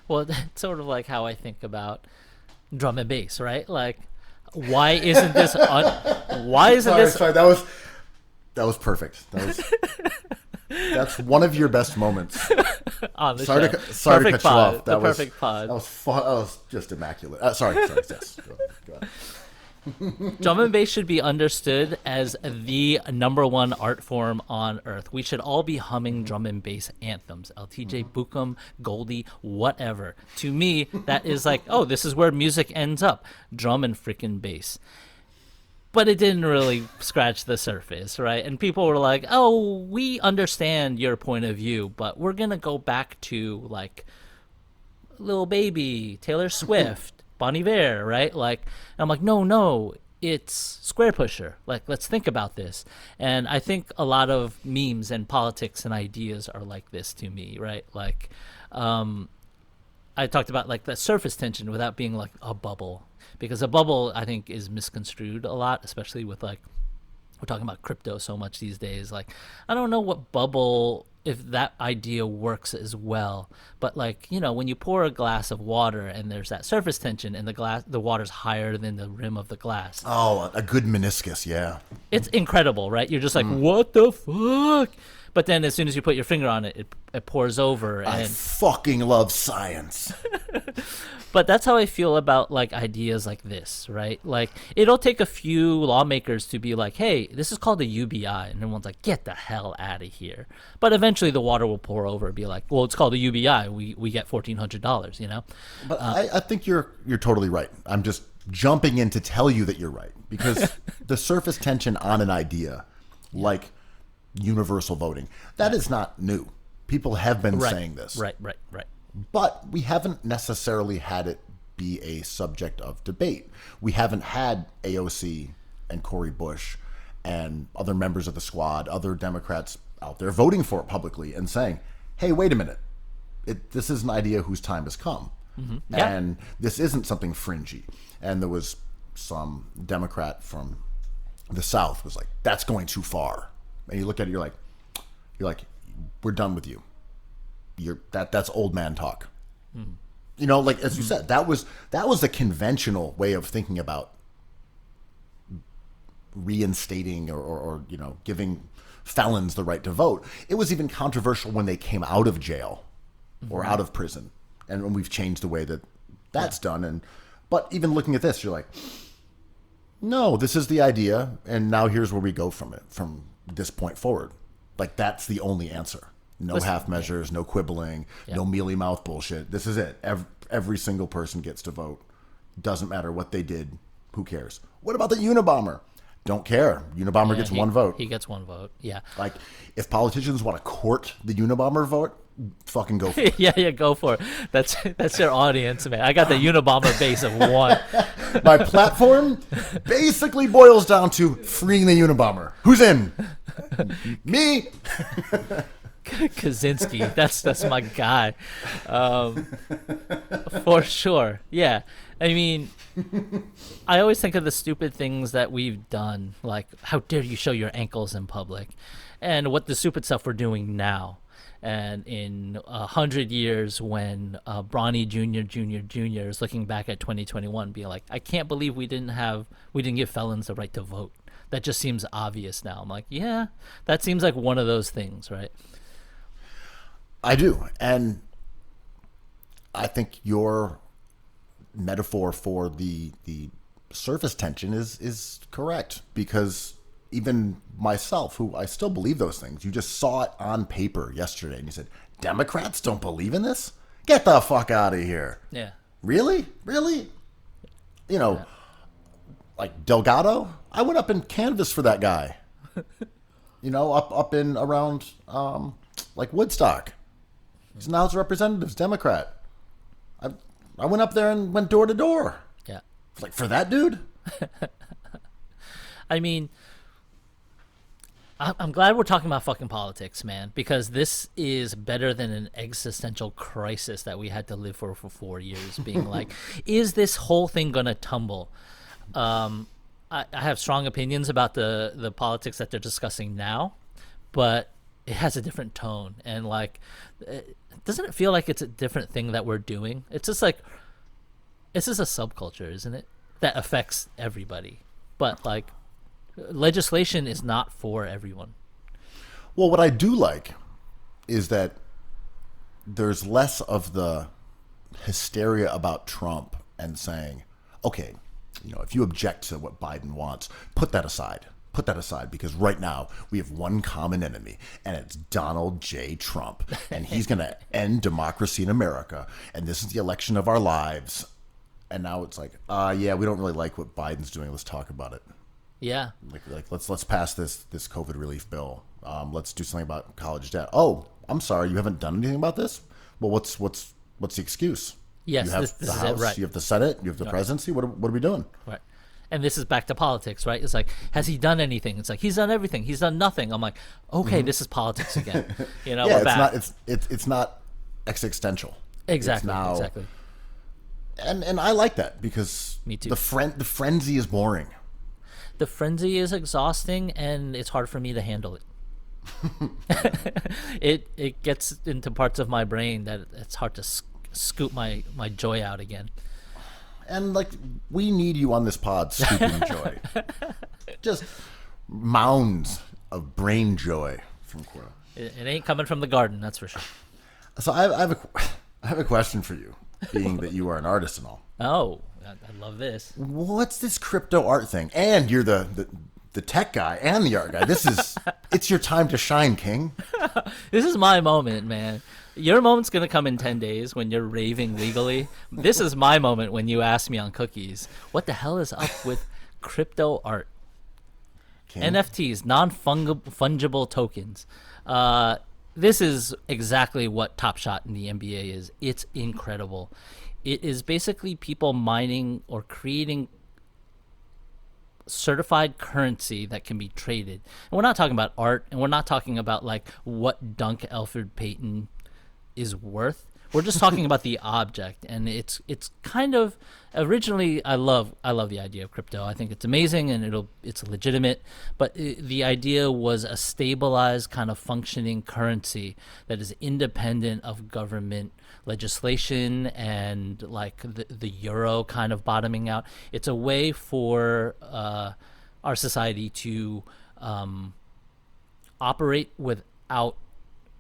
Well, that's sort of like how I think about drum and bass, right? Like, why isn't this? Sorry, that was perfect. That's one of your best moments on the sorry show. Sorry to cut you off. That was perfect pod. That was fun. That was just immaculate. Sorry. Yes. Go ahead. Drum and bass should be understood as the number one art form on earth. We should all be humming drum and bass anthems. LTJ, Bukum, Goldie, whatever. To me, that is like, oh, this is where music ends up. Drum and freaking bass. But it didn't really scratch the surface, right? And people were like, oh, we understand your point of view, but we're going to go back to Lil Baby, Taylor Swift, Bon Iver, right? I'm like, no, it's Square Pusher. Let's think about this. And I think a lot of memes and politics and ideas are like this to me, right? I talked about the surface tension without being like a bubble, because a bubble I think is misconstrued a lot, especially with we're talking about crypto so much these days. I don't know what bubble, if that idea works as well, but when you pour a glass of water and there's that surface tension and the water's higher than the rim of the glass. Oh, a good meniscus, yeah. It's incredible, right? You're just like, what the fuck? But then as soon as you put your finger on it, it pours over. I fucking love science. But that's how I feel about ideas like this, right? It'll take a few lawmakers to be like, hey, this is called a UBI. And everyone's like, get the hell out of here. But eventually the water will pour over and be like, well, it's called a UBI. We get $1,400, But I think you're totally right. I'm just jumping in to tell you that you're right. Because the surface tension on an idea, like universal voting, that is not new. People have been saying this. Right. But we haven't necessarily had it be a subject of debate. We haven't had AOC and Cori Bush and other members of the squad, other Democrats out there voting for it publicly and saying, hey, wait a minute. This is an idea whose time has come. Mm-hmm. Yeah. And this isn't something fringy. And there was some Democrat from the South was like, that's going too far. And you look at it, you're like, we're done with you. That's old man talk. As you said, that was the conventional way of thinking about reinstating or giving felons the right to vote. It was even controversial when they came out of jail or out of prison, and we've changed the way that's done. But even looking at this, you're like, No, this is the idea, and now here's where we go from this point forward. Like, that's the only answer. No Listen, half measures, no quibbling, no mealy mouth bullshit. This is it. Every single person gets to vote. Doesn't matter what they did. Who cares? What about the Unabomber? Don't care. Unabomber gets one vote. He gets one vote. Yeah. Like, if politicians want to court the Unabomber vote, fucking go for it. yeah, go for it. That's your audience, man. I got the Unabomber base of one. My platform basically boils down to freeing the Unabomber. Who's in? Me. Kaczynski, that's my guy, for sure. Yeah, I mean, I always think of the stupid things that we've done, like how dare you show your ankles in public, and what the stupid stuff we're doing now. And in 100 years, when Bronny Jr. is looking back at 2021, being like, I can't believe we didn't give felons the right to vote. That just seems obvious now. I'm like, yeah, that seems like one of those things, right? I do. And I think your metaphor for the surface tension is correct, because even myself, who I still believe those things, you just saw it on paper yesterday and you said, Democrats don't believe in this? Get the fuck out of here. Yeah. Really? Like Delgado? I went up and canvassed for that guy. Up in around like Woodstock. He's now House of Representatives, Democrat. I went up there and went door to door. Yeah. Like, for that dude? I mean, I'm glad we're talking about fucking politics, man, because this is better than an existential crisis that we had to live for 4 years, being like, is this whole thing going to tumble? I have strong opinions about the politics that they're discussing now, but it has a different tone. And, like, doesn't it feel like it's a different thing that we're doing? It's just like, it's just a subculture, isn't it? That affects everybody. But, like, legislation is not for everyone. Well, what I do like is that there's less of the hysteria about Trump and saying, okay, if you object to what Biden wants, put that aside. Put that aside, because right now we have one common enemy, and it's Donald J. Trump, and he's going to end democracy in America, and this is the election of our lives. And now it's like, yeah, we don't really like what Biden's doing. Let's talk about it. Yeah. Like let's pass this COVID relief bill. Let's do something about college debt. Oh, I'm sorry, you haven't done anything about this? Well, what's the excuse? Yes, you have this the is House, it, right. You have the Senate, you have the presidency. What are we doing? Right. And this is back to politics, right? It's like, has he done anything? It's like, he's done everything. He's done nothing. I'm like, okay, this is politics again. Yeah, we're it's back. not it's not existential. Exactly. It's now, exactly. And I like that, because Me too. the frenzy is boring. The frenzy is exhausting, and it's hard for me to handle it. It gets into parts of my brain that it's hard to scoop my joy out again. And, like, we need you on this pod scooping joy. Just mounds of brain joy from Cora. It ain't coming from the garden, that's for sure. So I have a question for you, being that you are an artist and all. Oh, I love this. What's this crypto art thing? And you're the tech guy and the art guy. It's your time to shine, King. This is my moment, man. Your moment's going to come in 10 days when you're raving legally. This is my moment when you ask me on Cookies, what the hell is up with crypto art? King? NFTs, non-fungible tokens. This is exactly what Top Shot in the NBA is. It's incredible. It is basically people mining or creating certified currency that can be traded. And we're not talking about art, and we're not talking about like what Dunk Elfrid Payton is worth. We're just talking about the object, and it's kind of originally I love the idea of crypto. I think it's amazing and it's legitimate, but the idea was a stabilized kind of functioning currency that is independent of government legislation and like the euro kind of bottoming out. It's a way for our society to operate without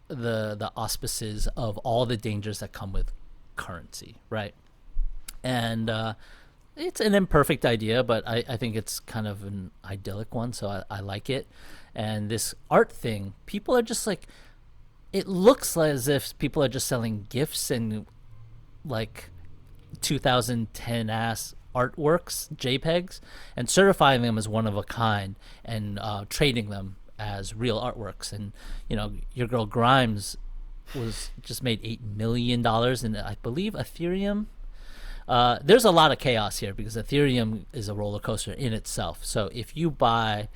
the auspices of all the dangers that come with currency, right? And It's an imperfect idea, but I think it's kind of an idyllic one, so I like it. And this art thing, people are just like, it looks as if people are just selling gifts and like 2010 ass artworks, JPEGs, and certifying them as one of a kind and trading them as real artworks. And your girl Grimes was just made $8 million, and I believe Ethereum. There's a lot of chaos here because Ethereum is a roller coaster in itself. So if you buy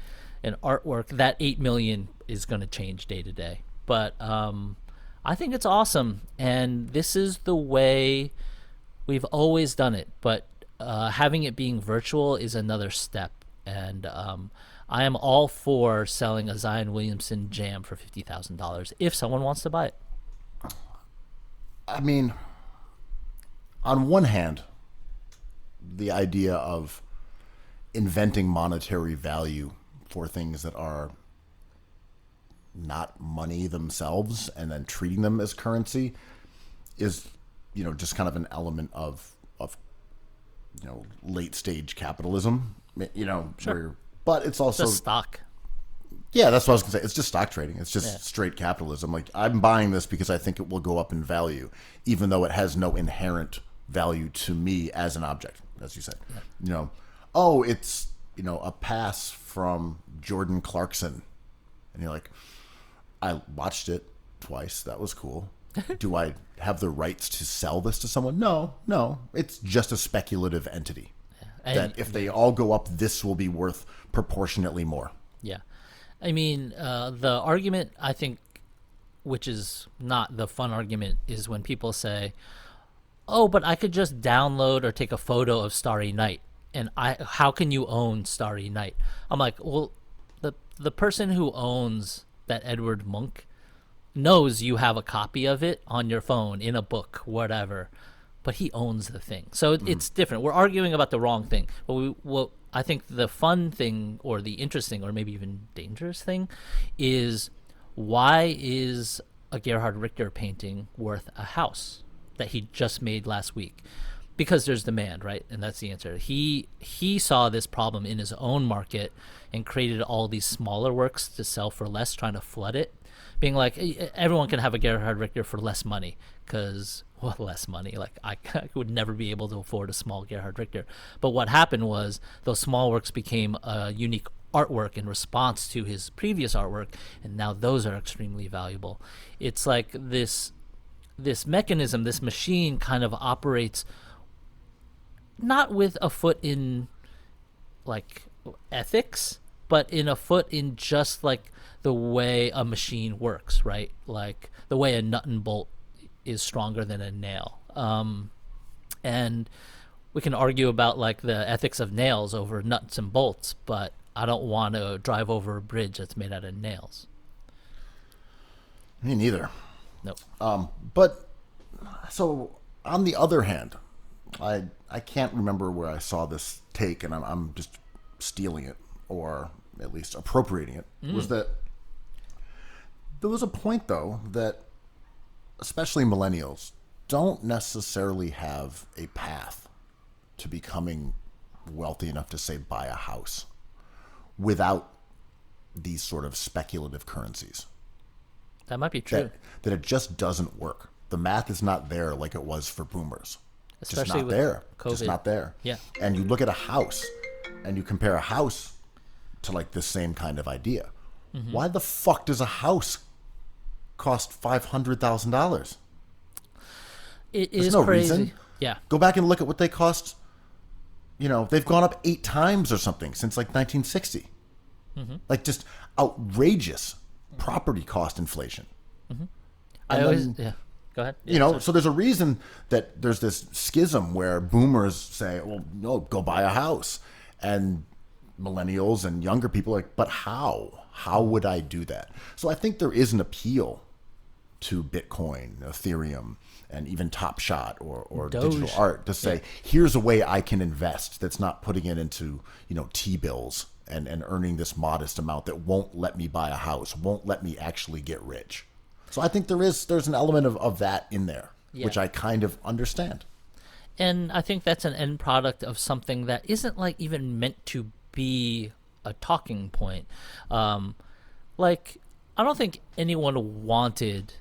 an artwork, that 8 million is going to change day to day. But I think it's awesome, and this is the way we've always done it. But having it being virtual is another step, and I am all for selling a Zion Williamson jam for $50,000 if someone wants to buy it. I mean, on one hand, the idea of inventing monetary value for things that are not money themselves and then treating them as currency is, just kind of an element of late stage capitalism, Sure. but it's also Just stock. Yeah, that's what I was going to say. It's just stock trading. It's just Yeah. straight capitalism. Like, I'm buying this because I think it will go up in value, even though it has no inherent value to me as an object, as you said. Yeah. It's, a pass from Jordan Clarkson. And you're like, I watched it twice. That was cool. Do I have the rights to sell this to someone? No. It's just a speculative entity. And That if they all go up, this will be worth proportionately more. yeah. I mean, the argument, I think, which is not the fun argument, is when people say, oh, but I could just download or take a photo of Starry Night, and how can you own Starry Night? I'm like, well, the person who owns that Edward Munch knows you have a copy of it on your phone, in a book, whatever, but he owns the thing. So it's different. We're arguing about the wrong thing. What I think the fun thing, or the interesting, or maybe even dangerous thing, is why is a Gerhard Richter painting worth a house that he just made last week? Because there's demand, right? And that's the answer. He saw this problem in his own market and created all these smaller works to sell for less, trying to flood it, being like, everyone can have a Gerhard Richter for less money, because less money. Like, I would never be able to afford a small Gerhard Richter. But what happened was those small works became a unique artwork in response to his previous artwork, and now those are extremely valuable. It's like this mechanism, this machine kind of operates not with a foot in like ethics, but in a foot in just like the way a machine works, right? Like the way a nut and bolt is stronger than a nail. And we can argue about like the ethics of nails over nuts and bolts, but I don't want to drive over a bridge that's made out of nails. Me neither. Nope. But so on the other hand, I can't remember where I saw this take, and I'm just stealing it, or at least appropriating it. Was that there was a point though that especially millennials don't necessarily have a path to becoming wealthy enough to, say, buy a house without these sort of speculative currencies. That might be true. That it just doesn't work. The math is not there like it was for boomers. Especially just not with there. COVID. Just not there. Yeah. And you look at a house and you compare a house to like this same kind of idea. Mm-hmm. Why the fuck does a house cost $500,000? It There's is no crazy. reason. Yeah. Go back and look at what they cost. They've gone up 8 times or something since like 1960. Mm-hmm. Like just outrageous property cost inflation. Mm-hmm. And Go ahead. Yeah, so there's a reason that there's this schism where boomers say, well, no, go buy a house. And millennials and younger people are like, but how? How would I do that? So I think there is an appeal to Bitcoin, Ethereum, and even Top Shot or digital art to say, here's a way I can invest that's not putting it into, T-bills and earning this modest amount that won't let me buy a house, won't let me actually get rich. So I think there's an element of that in there, which I kind of understand. And I think that's an end product of something that isn't like even meant to be a talking point. Like, I don't think anyone wanted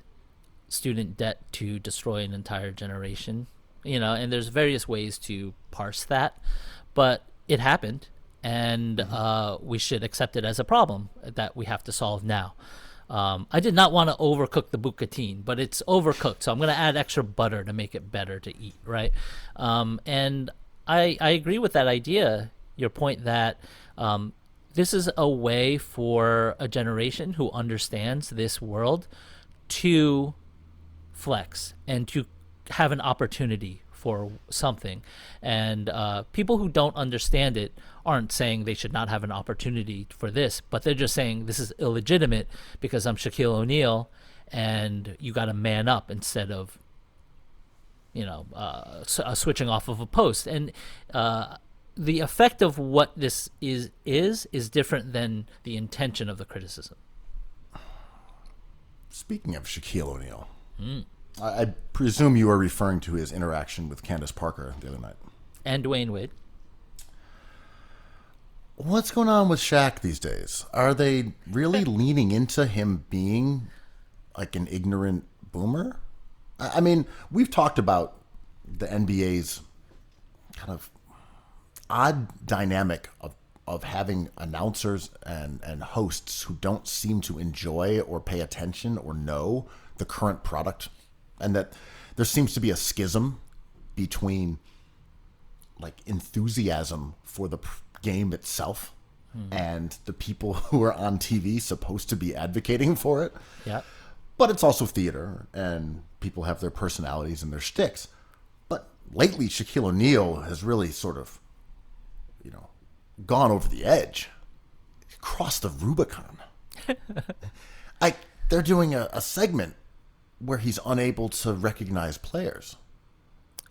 student debt to destroy an entire generation, and there's various ways to parse that, but it happened, and we should accept it as a problem that we have to solve now. I did not want to overcook the bucatine, but it's overcooked, so I'm going to add extra butter to make it better to eat, right? And I agree with that idea, your point that this is a way for a generation who understands this world to flex and to have an opportunity for something. And people who don't understand it aren't saying they should not have an opportunity for this, but they're just saying this is illegitimate because I'm Shaquille O'Neal and you got to man up instead of, switching off of a post. And the effect of what this is different than the intention of the criticism. Speaking of Shaquille O'Neal, I presume you are referring to his interaction with Candace Parker the other night. And Dwayne Wade. What's going on with Shaq these days? Are they really leaning into him being like an ignorant boomer? I mean, we've talked about the NBA's kind of odd dynamic of having announcers and hosts who don't seem to enjoy or pay attention or know the current product, and that there seems to be a schism between like enthusiasm for the game itself and the people who are on TV supposed to be advocating for it. Yeah. But it's also theater, and people have their personalities and their shticks. But lately, Shaquille O'Neal has really sort of, gone over the edge, crossed the Rubicon. They're doing a segment where he's unable to recognize players.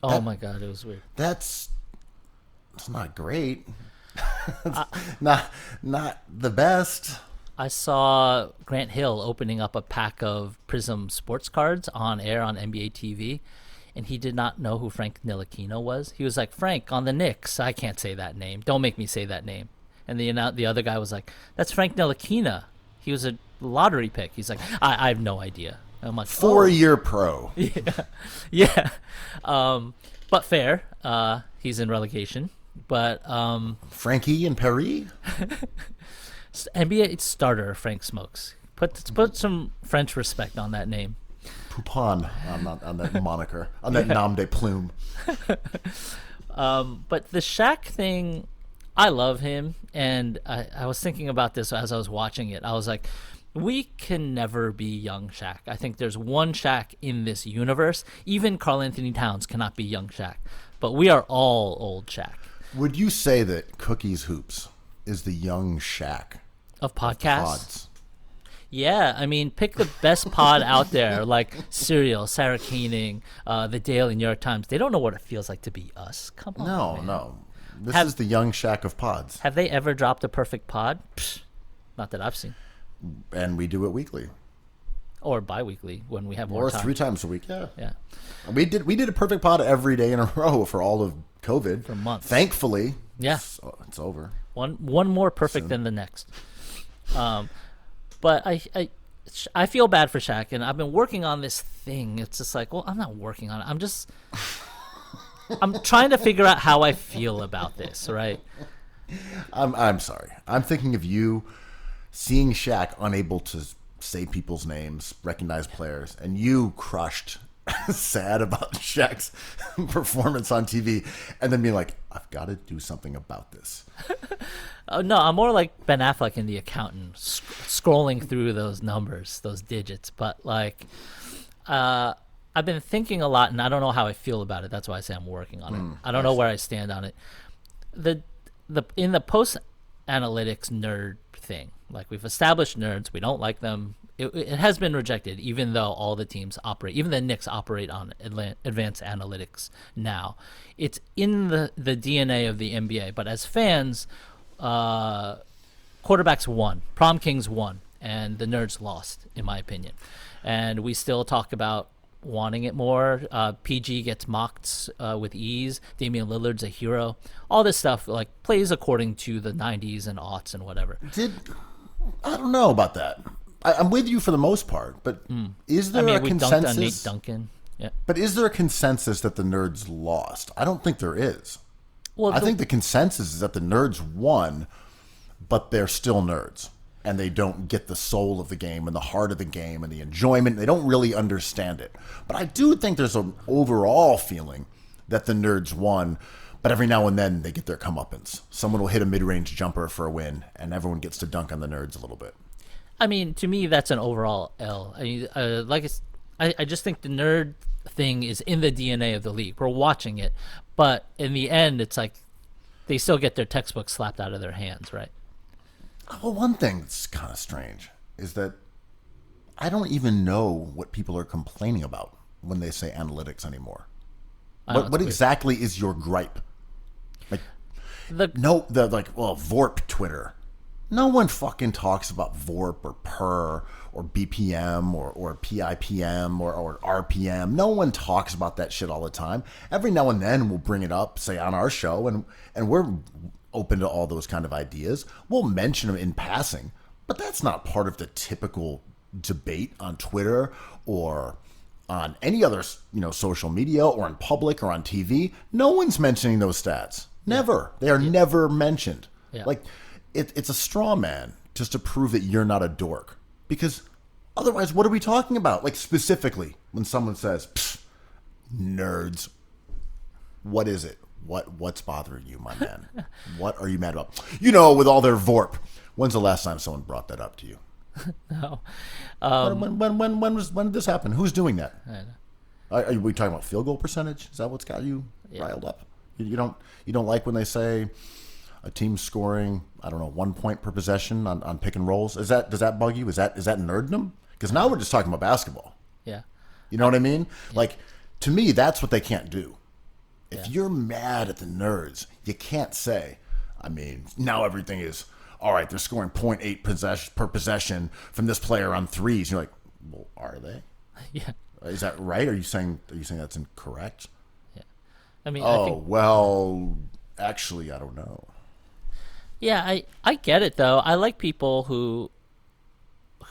Oh my God, it was weird. It's not great. not the best. I saw Grant Hill opening up a pack of Prism sports cards on air on NBA TV, and he did not know who Frank Ntilikina was. He was like, Frank on the Knicks. I can't say that name. Don't make me say that name. And the other guy was like, that's Frank Ntilikina. He was a lottery pick. He's like, I have no idea. I'm like, 4-year pro. Yeah. But fair. He's in relegation. But Frankie and Perry? NBA starter Frank Smokes. Put some French respect on that name. Poupon on that moniker, on that nom de plume. But the Shaq thing, I love him, and I was thinking about this as I was watching it. I was like, we can never be young Shaq. I think there's one Shaq in this universe. Even Karl Anthony Towns cannot be young Shaq, but we are all old Shaq. Would you say that Cookies Hoops is the young Shaq of podcasts? Pods? Yeah, I mean, pick the best pod out there, like Serial, Sarah Koenig, The Daily, New York Times. They don't know what it feels like to be us. Come on, man. No. This is the young Shaq of pods. Have they ever dropped a perfect pod? Psh, not that I've seen. And we do it weekly. Or bi-weekly when we have more time. Or 3 times a week, yeah. Yeah. We did a perfect pod every day in a row for all of COVID. For months. Thankfully. Yeah. It's over. One more perfect than the next. But I feel bad for Shaq, and I've been working on this thing. It's just like, well, I'm not working on it. I'm trying to figure out how I feel about this, right? I'm sorry. I'm thinking of you seeing Shaq unable to say people's names, recognize players, and you crushed, sad about Shaq's performance on TV, and then being like, I've got to do something about this. No, I'm more like Ben Affleck in The Accountant, scrolling through those numbers, those digits. But like, I've been thinking a lot, and I don't know how I feel about it. That's why I say I'm working on it. I don't know where I stand on it. In the post analytics nerd thing, like, we've established nerds, we don't like them. It has been rejected, even though all the teams operate, even the Knicks operate on advanced analytics now. It's in the DNA of the NBA. But as fans, quarterbacks won, prom kings won, and the nerds lost, in my opinion. And we still talk about wanting it more. PG gets mocked with ease. Damian Lillard's a hero. All this stuff like plays according to the 90s and aughts and whatever. I don't know about that. I'm with you for the most part, but is there a we consensus? dunked on Nate Duncan. Yeah. But is there a consensus that the Nerds lost? I don't think there is. Well, I think the consensus is that the Nerds won, but they're still nerds. And they don't get the soul of the game and the heart of the game and the enjoyment. They don't really understand it. But I do think there's an overall feeling that the Nerds won, but every now and then they get their comeuppance. Someone will hit a mid-range jumper for a win, and everyone gets to dunk on the Nerds a little bit. I mean, to me, that's an overall L. I mean, I just think the nerd thing is in the DNA of the league. We're watching it, but in the end, it's like they still get their textbook slapped out of their hands, right? Well, one thing that's kind of strange is that I don't even know what people are complaining about when they say analytics anymore. What exactly is your gripe? Like, VORP Twitter. No one fucking talks about VORP or PER or BPM or PIPM or RPM. No one talks about that shit all the time. Every now and then we'll bring it up, say on our show, and we're open to all those kind of ideas. We'll mention them in passing, but that's not part of the typical debate on Twitter or on any other, social media or in public or on TV. No one's mentioning those stats. Never. They are never mentioned. Yeah. Like, it's a straw man just to prove that you're not a dork. Because otherwise, what are we talking about? Like, specifically, when someone says, nerds, what is it? What's bothering you, my man? What are you mad about? With all their VORP. When's the last time someone brought that up to you? No. When did this happen? Who's doing that? Are we talking about field goal percentage? Is that what's got you riled up? You don't like when they say a team scoring, I don't know, 1 point per possession on pick and rolls? Does that bug you? Is that nerddom? Because now we're just talking about basketball. Yeah. You know what I mean? Yeah. Like, to me, that's what they can't do. If you're mad at the Nerds, you can't say, now everything is, all right, they're scoring 0.8 per possession from this player on threes. You're like, well, are they? Yeah. Is that right? Are you saying that's incorrect? Yeah. I mean, well, actually, I don't know. Yeah, I get it though. I like people who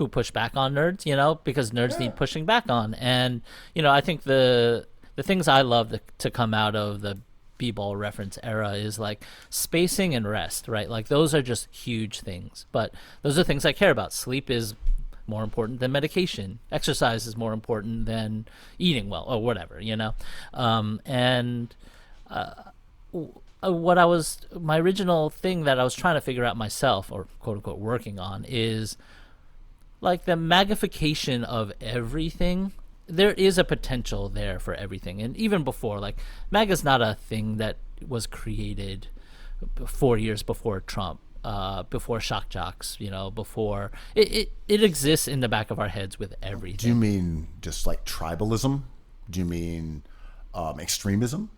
push back on nerds, because nerds need pushing back on. And, I think the things I love to come out of the b-ball reference era is like spacing and rest, right? Like those are just huge things, but those are things I care about. Sleep is more important than medication. Exercise is more important than eating well or whatever, my original thing that I was trying to figure out myself, or quote unquote working on, is like the magnification of everything. There is a potential there for everything. And even before, like, MAGA's not a thing that was created 4 years before Trump, before shock jocks, before it exists in the back of our heads with everything. Do you mean just like tribalism? Do you mean extremism?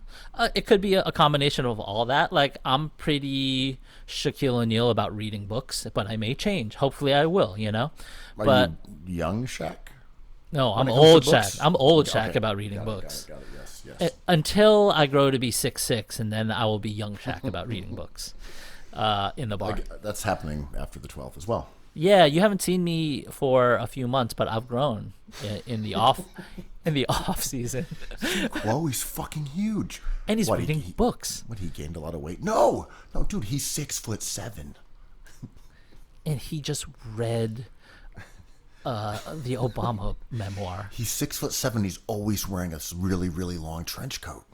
It could be a combination of all that. Like, I'm pretty Shaquille O'Neal about reading books, but I may change. Hopefully I will, Are you young Shaq? No, I'm old Shaq. I'm old Shaq about reading books. Got it. Yes. Until I grow to be 6'6", and then I will be young Shaq about reading books in the bar. That's happening after the 12th as well. Yeah, you haven't seen me for a few months, but I've grown in the off season. Chloe's fucking huge. And he's reading books. He gained a lot of weight? No, dude, he's 6'7". And he just read the Obama memoir. He's 6'7". He's always wearing a really, really long trench coat.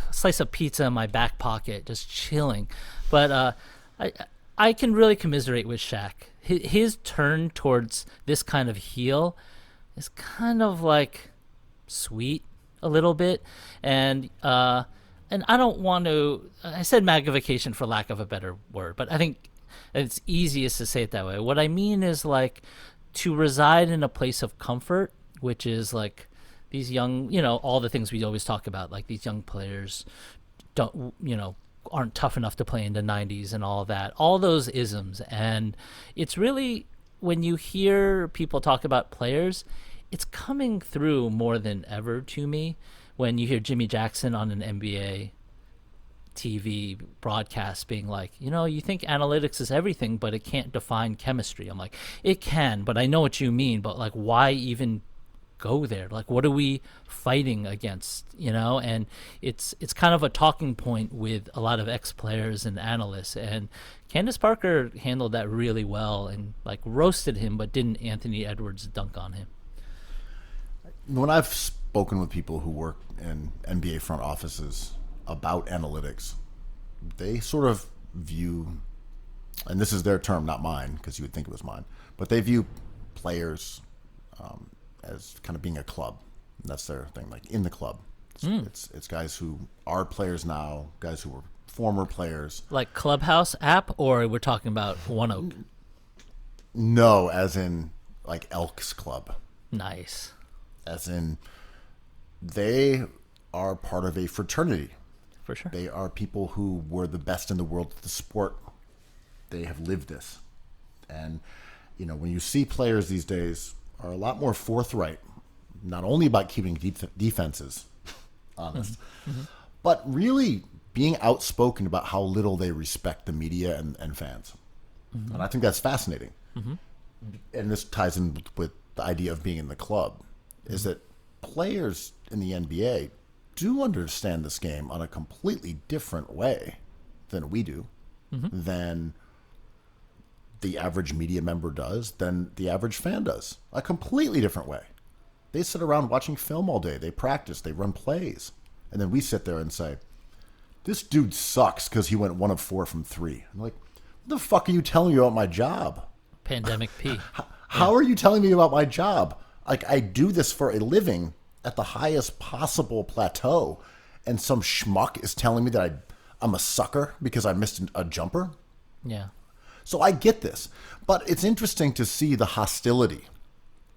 A slice of pizza in my back pocket, just chilling. But I can really commiserate with Shaq. His turn towards this kind of heel is kind of like sweet a little bit, and I don't want to. I said magnification for lack of a better word, but I think it's easiest to say it that way. What I mean is like to reside in a place of comfort, which is like these young, all the things we always talk about, like these young players don't, aren't tough enough to play in the 90s and all that, all those isms. And it's really, when you hear people talk about players, it's coming through more than ever to me when you hear Jimmy Jackson on an NBA TV broadcast being like, you think analytics is everything, but it can't define chemistry. I'm like, it can, but I know what you mean. But like, why even go there? Like, what are we fighting against? And it's kind of a talking point with a lot of ex-players and analysts. And Candace Parker handled that really well and like roasted him, but didn't Anthony Edwards dunk on him. When I've spoken with people who work in NBA front offices about analytics, they sort of view, and this is their term, not mine, because you would think it was mine, but they view players as kind of being a club. And that's their thing, like in the club. It's guys who are players now, guys who were former players. Like Clubhouse app, or we're talking about One Oak? No, as in like Elks Club. Nice. As in they are part of a fraternity. For sure. They are people who were the best in the world at the sport. They have lived this. And, when you see players these days are a lot more forthright, not only about keeping defenses honest, but really being outspoken about how little they respect the media and fans. And I think that's fascinating. And this ties in with the idea of being in the club, is that players in the NBA do understand this game on a completely different way than we do, than the average media member does, than the average fan does. A completely different way. They sit around watching film all day. They practice. They run plays. And then we sit there and say, this dude sucks because he went 1 of 4 from 3. I'm like, what the fuck are you telling me about my job? Pandemic P. How are you telling me about my job? Like, I do this for a living at the highest possible plateau, and some schmuck is telling me that I'm a sucker because I missed a jumper? Yeah. So I get this. But it's interesting to see the hostility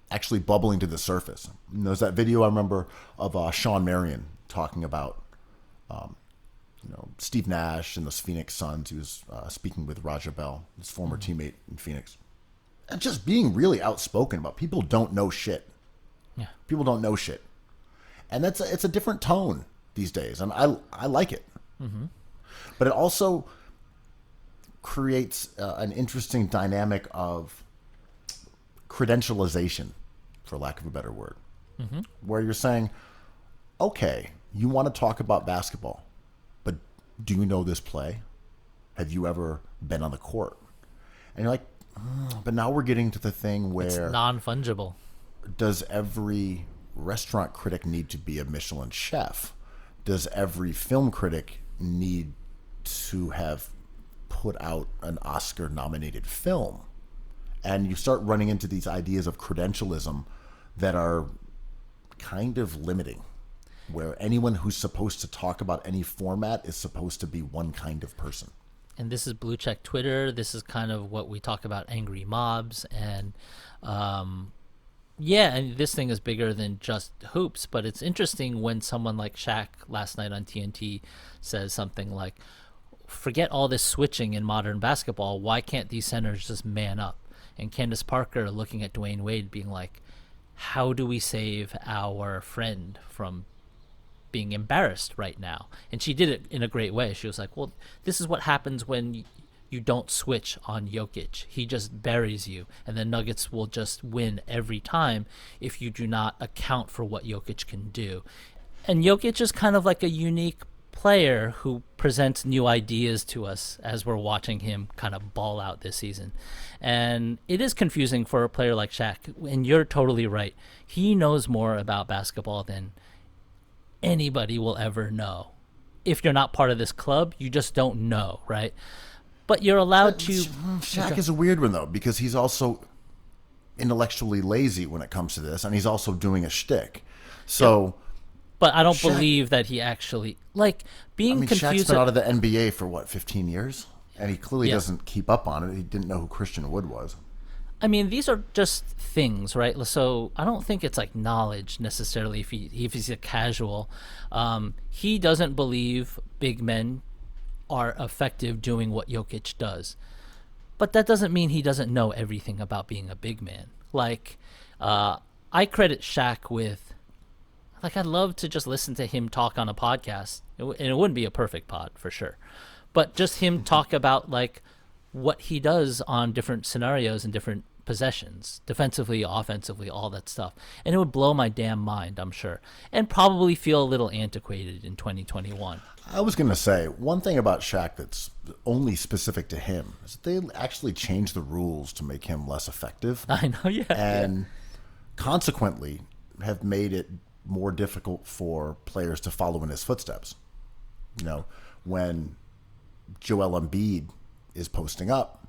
actually bubbling to the surface. And there's that video I remember of Sean Marion talking about Steve Nash and the Phoenix Suns. He was speaking with Raja Bell, his former teammate in Phoenix. And just being really outspoken about people don't know shit. Yeah. People don't know shit. And it's a different tone these days, and I like it. But it also creates an interesting dynamic of credentialization, for lack of a better word, where you're saying, okay, you want to talk about basketball, but do you know this play? Have you ever been on the court? And you're like, but now we're getting to the thing where... It's non-fungible. Does every restaurant critic need to be a Michelin chef? Does every film critic need to have put out an Oscar-nominated film? And you start running into these ideas of credentialism that are kind of limiting, where anyone who's supposed to talk about any format is supposed to be one kind of person. And this is Blue Check Twitter. This is kind of what we talk about, angry mobs. And and this thing is bigger than just hoops. But it's interesting when someone like Shaq last night on TNT says something like, forget all this switching in modern basketball. Why can't these centers just man up? And Candace Parker looking at Dwayne Wade being like, how do we save our friend from being embarrassed right now? And she did it in a great way. She was like, well, this is what happens when you don't switch on Jokic. He just buries you, and the Nuggets will just win every time if you do not account for what Jokic can do. And Jokic is kind of like a unique player who presents new ideas to us as we're watching him kind of ball out this season. And it is confusing for a player like Shaq, and you're totally right. He knows more about basketball than anybody will ever know. If you're not part of this club, you just don't know, right? But you're allowed to... Shaq is a weird one, though, because he's also intellectually lazy when it comes to this, and he's also doing a shtick. So... Yeah. But I don't believe that he actually... being confused... Shaq's been out of the NBA for, 15 years? And he clearly doesn't keep up on it. He didn't know who Christian Wood was. I mean, these are just things, right? So I don't think it's like knowledge necessarily if he's a casual. He doesn't believe big men are effective doing what Jokic does. But that doesn't mean he doesn't know everything about being a big man. I credit Shaq with, like, I'd love to just listen to him talk on a podcast. And it wouldn't be a perfect pod for sure, but just him talk about like what he does on different scenarios and different possessions, defensively, offensively, all that stuff. And it would blow my damn mind, I'm sure, and probably feel a little antiquated in 2021. I was going to say, one thing about Shaq that's only specific to him is that they actually changed the rules to make him less effective. I know, yeah. And consequently have made it more difficult for players to follow in his footsteps. You know, when Joel Embiid is posting up,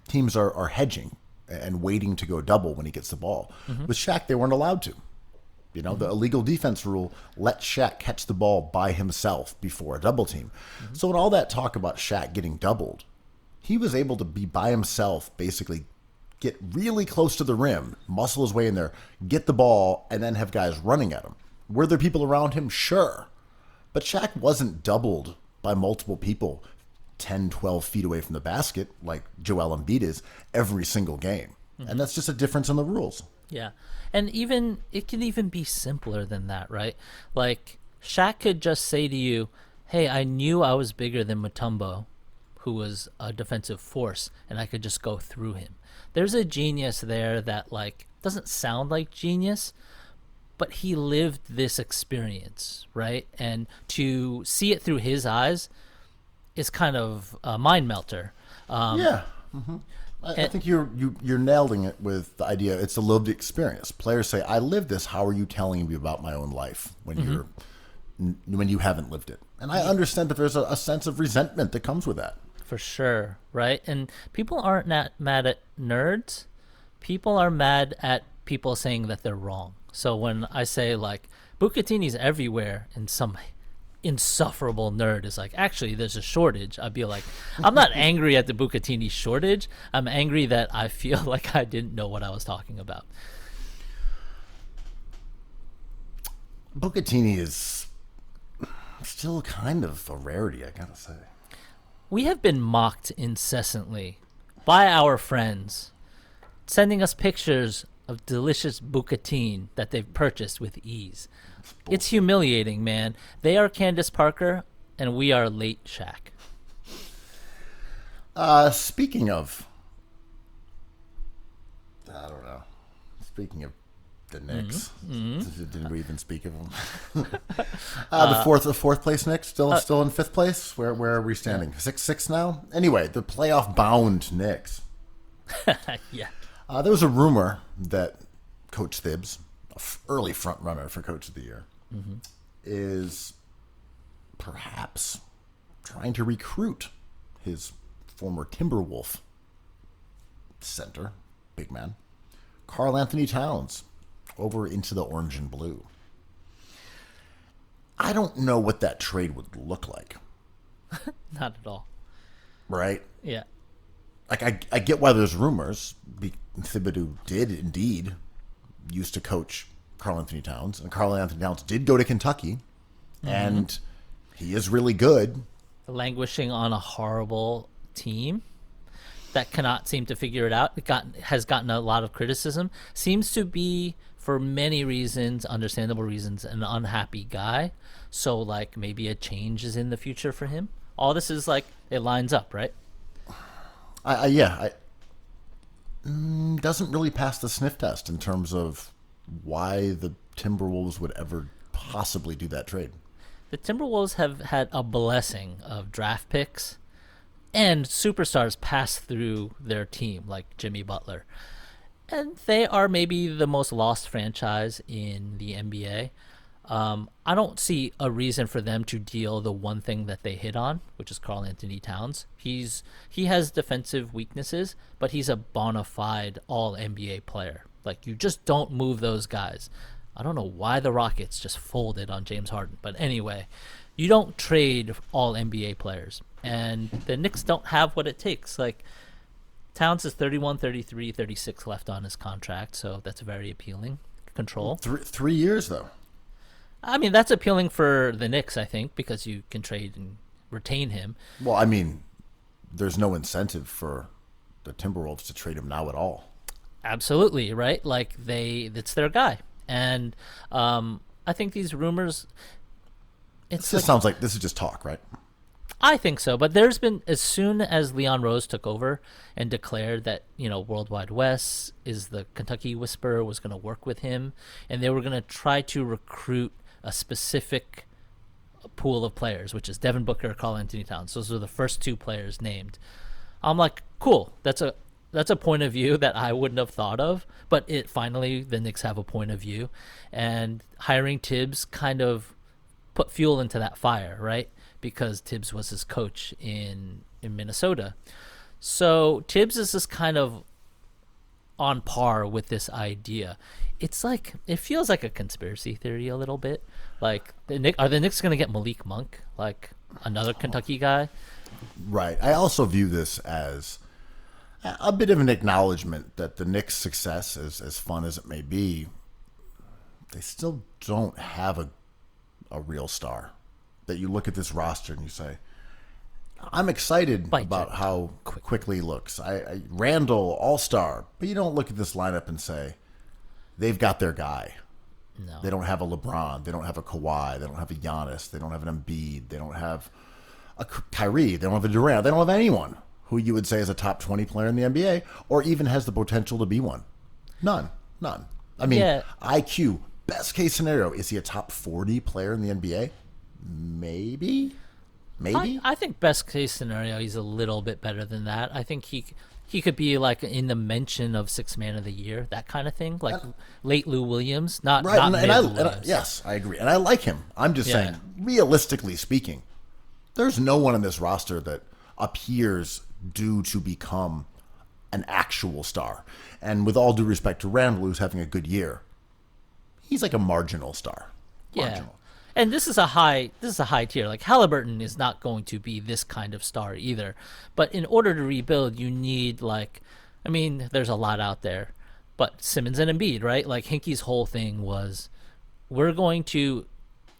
teams are hedging and waiting to go double when he gets the ball. With Shaq, they weren't allowed to. You know, the illegal defense rule let Shaq catch the ball by himself before a double team. So in all that talk about Shaq getting doubled, he was able to be by himself, basically get really close to the rim, muscle his way in there, get the ball, and then have guys running at him. Were there people around him? Sure. But Shaq wasn't doubled by multiple people 10, 12 feet away from the basket like Joel Embiid is every single game. And that's just a difference in the rules. Yeah. And even it can even be simpler than that, right? Like Shaq could just say to you, hey, I knew I was bigger than Mutombo, who was a defensive force, and I could just go through him. There's a genius there that like doesn't sound like genius, but he lived this experience, right? And to see it through his eyes is kind of a mind melter. I think you're nailing it with the idea. It's a lived experience. Players say, "I lived this. How are you telling me about my own life when you haven't lived it?" And I understand that there's a sense of resentment that comes with that. For sure, right? And people aren't mad at nerds. People are mad at people saying that they're wrong. So when I say like Bucatini's everywhere, and some insufferable nerd is like, actually, there's a shortage, I'd be like, I'm not angry at the Bucatini shortage. I'm angry that I feel like I didn't know what I was talking about. Bucatini is still kind of a rarity, I gotta say. We have been mocked incessantly by our friends, sending us pictures of delicious bucatine that they've purchased with ease. It's humiliating, man. They are Candace Parker, and we are late Shaq. Speaking of, I don't know. Speaking of the Knicks, didn't we even speak of them? The fourth place Knicks, still in fifth place. Where are we standing? 6-6 now. Anyway, the playoff bound Knicks. Yeah. There was a rumor that Coach Thibs, early front runner for Coach of the Year, is perhaps trying to recruit his former Timberwolf center, big man, Karl Anthony Towns, over into the orange and blue. I don't know what that trade would look like. Not at all. Right? Yeah. Like, I get why there's rumors. Thibodeau did indeed used to coach Karl Anthony Towns, and Karl Anthony Towns did go to Kentucky, and he is really good. Languishing on a horrible team that cannot seem to figure it out. Has gotten a lot of criticism. Seems to be, for many reasons, understandable reasons, an unhappy guy. So, like, maybe a change is in the future for him. All this is like, it lines up, right? Doesn't really pass the sniff test in terms of why the Timberwolves would ever possibly do that trade. The Timberwolves have had a blessing of draft picks and superstars pass through their team, like Jimmy Butler. And they are maybe the most lost franchise in the NBA. I don't see a reason for them to deal the one thing that they hit on, which is Karl Anthony Towns. He has defensive weaknesses, but he's a bona fide all-NBA player. Like, you just don't move those guys. I don't know why the Rockets just folded on James Harden, but anyway, you don't trade all-NBA players. And the Knicks don't have what it takes. Like, Towns is 31, 33, 36 left on his contract, so that's very appealing. Control. 3 years, though. I mean, that's appealing for the Knicks, I think, because you can trade and retain him. Well, I mean, there's no incentive for the Timberwolves to trade him now at all. Absolutely, right? Like it's their guy. And I think these rumors, This just sounds like this is just talk, right? I think so, but there's been, as soon as Leon Rose took over and declared that, Worldwide West is the Kentucky Whisperer, was going to work with him, and they were going to try to recruit a specific pool of players, which is Devin Booker, Karl Anthony Towns. Those are the first two players named. I'm like, cool. That's a point of view that I wouldn't have thought of, but finally the Knicks have a point of view, and hiring Tibbs kind of put fuel into that fire, right? Because Tibbs was his coach in Minnesota. So Tibbs is just kind of on par with this idea. It's like, it feels like a conspiracy theory a little bit. Like, are the Knicks going to get Malik Monk, like another Kentucky guy? Right. I also view this as a bit of an acknowledgement that the Knicks' success, as fun as it may be, they still don't have a real star. That you look at this roster and you say, I'm excited about how quickly he looks. Randall, all-star. But you don't look at this lineup and say, they've got their guy. No. They don't have a LeBron. They don't have a Kawhi. They don't have a Giannis. They don't have an Embiid. They don't have a Kyrie. They don't have a Durant. They don't have anyone who you would say is a top 20 player in the NBA or even has the potential to be one. None. I mean, IQ, best case scenario, is he a top 40 player in the NBA? Maybe. I think best case scenario, he's a little bit better than that. I think he could be like in the mention of Sixth Man of the Year, that kind of thing, like late Lou Williams, not right. Williams. Yes, I agree, and I like him. I'm just saying, realistically speaking, there's no one in this roster that appears due to become an actual star. And with all due respect to Randall, who's having a good year, he's like a marginal star. Marginal. And this is a high tier. Like, Halliburton is not going to be this kind of star either. But in order to rebuild, you need, there's a lot out there. But Simmons and Embiid, right? Like, Hinkie's whole thing was, we're going to,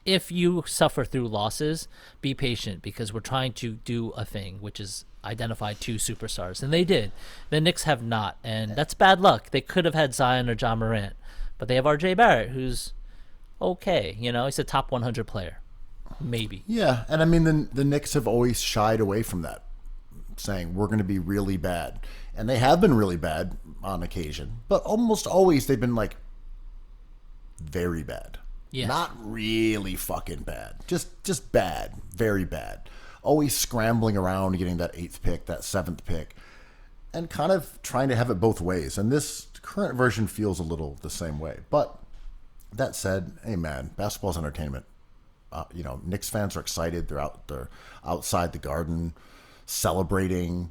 if you suffer through losses, be patient, because we're trying to do a thing, which is identify two superstars. And they did. The Knicks have not. And that's bad luck. They could have had Zion or John Morant. But they have R.J. Barrett, who's okay, he's a top 100 player, maybe. Yeah, and I mean, the Knicks have always shied away from that, saying we're going to be really bad. And they have been really bad on occasion, but almost always they've been, like, very bad. Yeah. Not really fucking bad. Just bad. Very bad. Always scrambling around, getting that 8th pick, that 7th pick, and kind of trying to have it both ways. And this current version feels a little the same way. But that said, hey man, basketball's entertainment. Knicks fans are excited. They're outside the Garden, celebrating.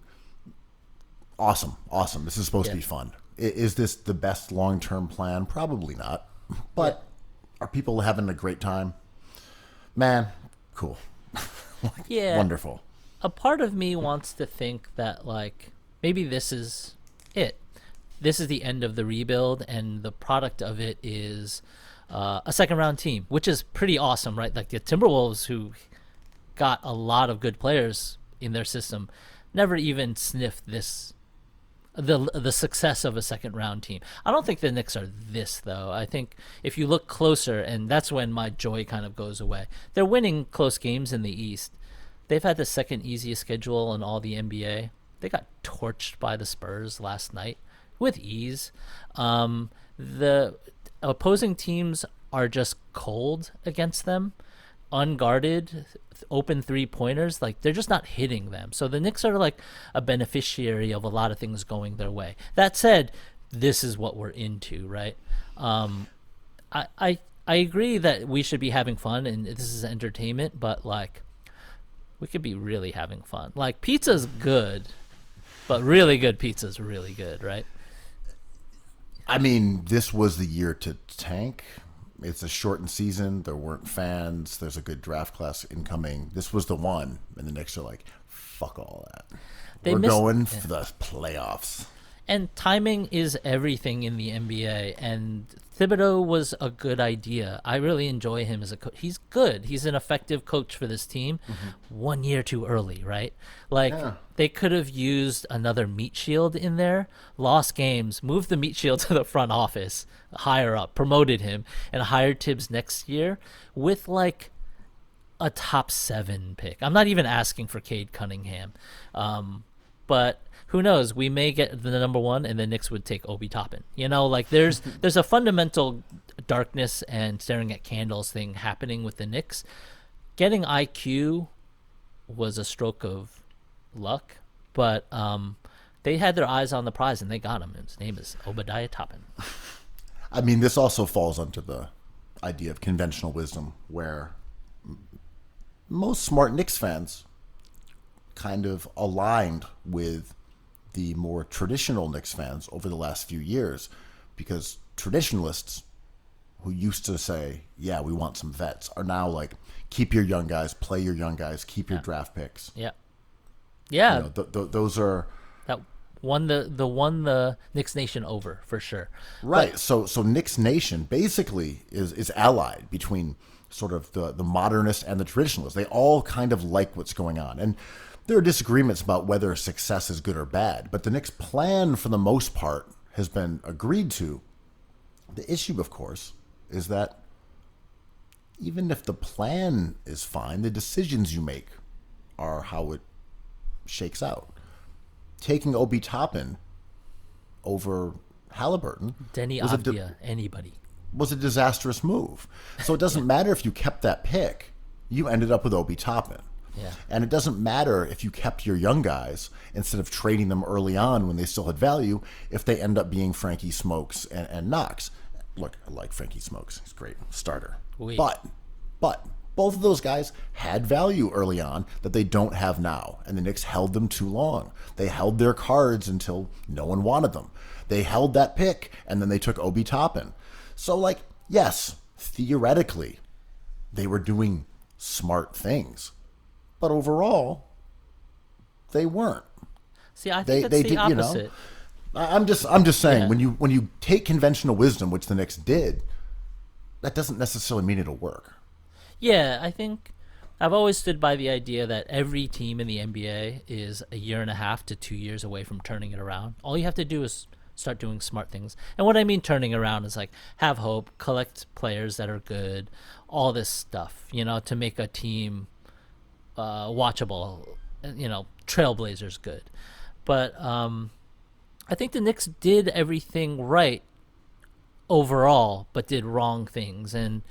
Awesome. This is supposed to be fun. Is this the best long-term plan? Probably not. But are people having a great time? Man, cool. Wonderful. A part of me wants to think that, like, maybe this is it. This is the end of the rebuild, and the product of it is a second-round team, which is pretty awesome, right? Like, the Timberwolves, who got a lot of good players in their system, never even sniffed the success of a second-round team. I don't think the Knicks are this, though. I think if you look closer, and that's when my joy kind of goes away. They're winning close games in the East. They've had the second easiest schedule in all the NBA. They got torched by the Spurs last night with ease. The opposing teams are just cold against them, unguarded, open three-pointers. Like, they're just not hitting them. So the Knicks are like a beneficiary of a lot of things going their way. That said, this is what we're into, right? I agree that we should be having fun and this is entertainment, but, like, we could be really having fun. Like, pizza's good, but really good pizza's really good, right? I mean, this was the year to tank. It's a shortened season. There weren't fans. There's a good draft class incoming. This was the one. And the Knicks are like, fuck all that. We're going for the playoffs. And timing is everything in the NBA. And Thibodeau was a good idea. I really enjoy him as a coach. He's good. He's an effective coach for this team. 1 year too early, right? Like, they could have used another meat shield in there, lost games, moved the meat shield to the front office, higher up, promoted him, and hired Tibbs next year with, like, a top 7 pick. I'm not even asking for Cade Cunningham. But who knows? We may get the number 1, and the Knicks would take Obi Toppin. You know, like there's a fundamental darkness and staring at candles thing happening with the Knicks. Getting IQ was a stroke of luck, but they had their eyes on the prize and they got him. His name is Obadiah Toppin. I mean, this also falls under the idea of conventional wisdom, where most smart Knicks fans kind of aligned with the more traditional Knicks fans over the last few years, because traditionalists who used to say, yeah, we want some vets, are now like, keep your young guys, play your young guys, keep your draft picks. Yeah. You know, those are... That won the Knicks Nation over, for sure. Right. But, so Knicks Nation basically is allied between sort of the modernists and the traditionalists. They all kind of like what's going on. And there are disagreements about whether success is good or bad, but the Knicks' plan, for the most part, has been agreed to. The issue, of course, is that even if the plan is fine, the decisions you make are how it shakes out. Taking Obi Toppin over Halliburton, Denny Avdia, anybody, was a disastrous move. So it doesn't matter if you kept that pick. You ended up with Obi Toppin. Yeah. And it doesn't matter if you kept your young guys instead of trading them early on when they still had value, if they end up being Frankie Smokes and Knox. Look, I like Frankie Smokes. He's a great starter. Oui. But both of those guys had value early on that they don't have now. And the Knicks held them too long. They held their cards until no one wanted them. They held that pick, and then they took Obi Toppin. So, like, yes, theoretically, they were doing smart things. But overall, they weren't. See, I think it's the opposite. You know, I'm just saying, when you take conventional wisdom, which the Knicks did, that doesn't necessarily mean it'll work. Yeah, I think I've always stood by the idea that every team in the NBA is a year and a half to 2 years away from turning it around. All you have to do is start doing smart things. And what I mean turning around is like have hope, collect players that are good, all this stuff, you know, to make a team watchable, you know, trailblazers good. But I think the Knicks did everything right overall, but did wrong things. And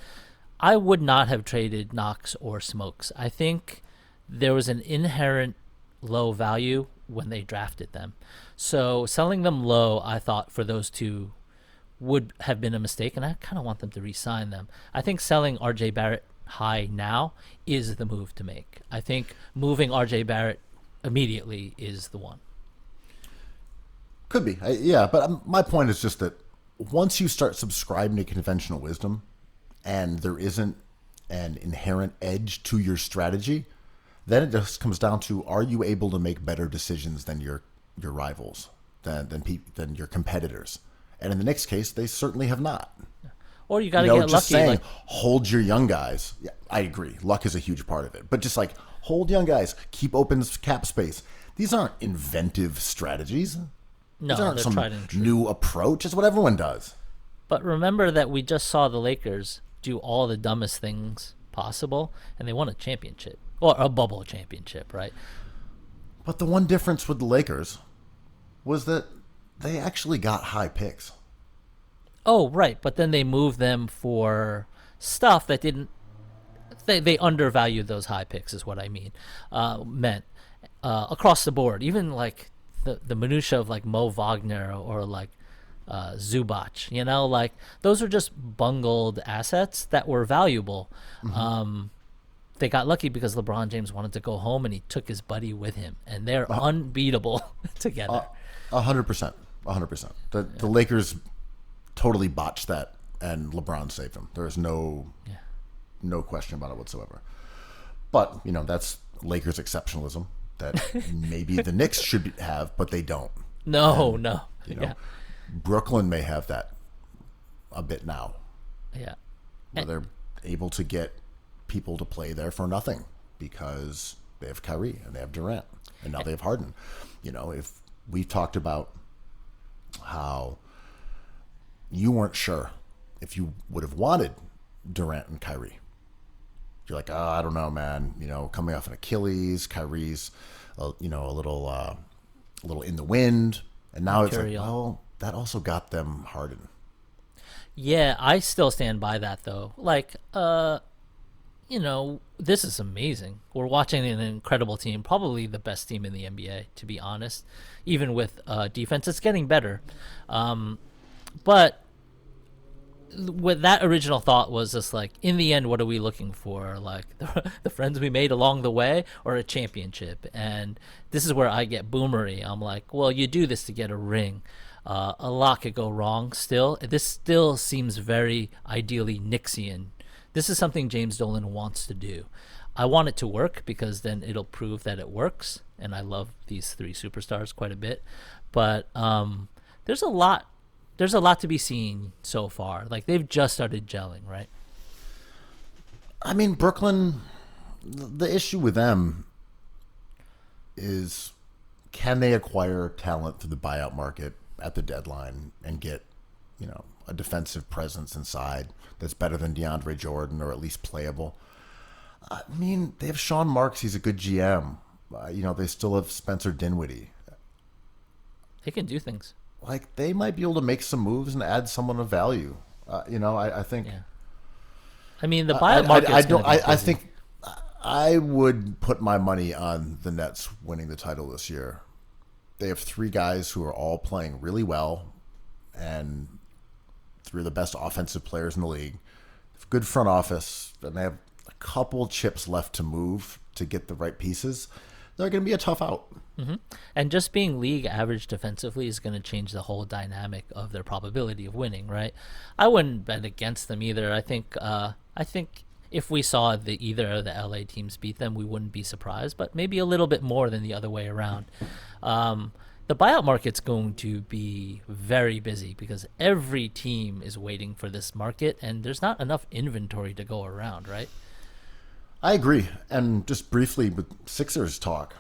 I would not have traded Knox or Smokes. I think there was an inherent low value when they drafted them. So selling them low, I thought, for those two would have been a mistake, and I kind of want them to re-sign them. I think selling R.J. Barrett high now is the move to make. I think moving R.J. Barrett immediately is the one. Could be. Yeah, but my point is just that once you start subscribing to conventional wisdom and there isn't an inherent edge to your strategy, then it just comes down to, are you able to make better decisions than your rivals, than your competitors? And in the Knicks case, they certainly have not. Or you got to get just lucky. Saying, hold your young guys. Yeah, I agree. Luck is a huge part of it. But just like, hold young guys, keep open cap space. These aren't inventive strategies. No, These aren't they're some tried and true. new approach. It's what everyone does. But remember that we just saw the Lakers do all the dumbest things possible, and they won a championship. Or a bubble championship, right? But the one difference with the Lakers was that they actually got high picks. Oh, right. But then they moved them for stuff that didn't... They undervalued those high picks, is what I meant. Across the board. Even like the minutia of like Mo Wagner or like Zubac, you know? Like those are just bungled assets that were valuable. Mm-hmm. They got lucky because LeBron James wanted to go home and he took his buddy with him, and they're unbeatable together. 100%. The Lakers totally botched that, and LeBron saved them. There's no question about it whatsoever. But, you know, that's Lakers exceptionalism that maybe the Knicks should have, but they don't. No. You know, Brooklyn may have that a bit now, Yeah. where they're able to get people to play there for nothing because they have Kyrie and they have Durant and now they have Harden. If we've talked about how you weren't sure if you would have wanted Durant and Kyrie. You're like, I don't know, man. Coming off an Achilles, Kyrie's, a little in the wind, and now it's like, well, that also got them Harden. Yeah, I still stand by that though. Like, this is amazing. We're watching an incredible team, probably the best team in the NBA, to be honest. Even with defense, it's getting better. But what that original thought was just like, in the end, what are we looking for? Like the friends we made along the way, or a championship? And this is where I get boomery. I'm like, well, you do this to get a ring. A lot could go wrong still. This still seems very ideally Knicksian. This is something James Dolan wants to do. I want it to work because then it'll prove that it works. And I love these three superstars quite a bit. But there's a lot to be seen so far. Like, they've just started gelling, right? I mean, Brooklyn, the issue with them is, can they acquire talent through the buyout market at the deadline and get, a defensive presence inside that's better than DeAndre Jordan, or at least playable? I mean, they have Sean Marks. He's a good GM. They still have Spencer Dinwiddie. They can do things. Like, they might be able to make some moves and add someone of value. I think. Yeah. I mean, the buyout market. I think I would put my money on the Nets winning the title this year. They have three guys who are all playing really well, and three of the best offensive players in the league. Good front office, and they have a couple chips left to move to get the right pieces. They're going to be a tough out. Mm-hmm. And just being league average defensively is going to change the whole dynamic of their probability of winning, right? I wouldn't bet against them either. I think if we saw either of the LA teams beat them, we wouldn't be surprised, but maybe a little bit more than the other way around. The buyout market's going to be very busy because every team is waiting for this market, and there's not enough inventory to go around, right? I agree. And just briefly with Sixers talk,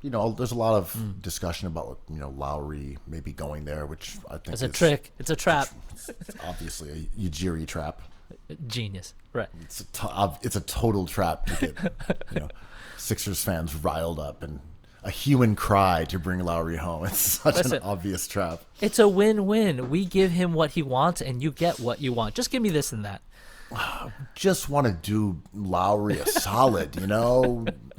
there's a lot of discussion about, Lowry maybe going there, which I think it's a trick. It's a trap. It's obviously a Ujiri trap. Genius. Right. It's a total trap to get, Sixers fans riled up and a hue and cry to bring Lowry home. It's such an obvious trap. It's a win-win. We give him what he wants, and you get what you want. Just give me this and that. Just want to do Lowry a solid,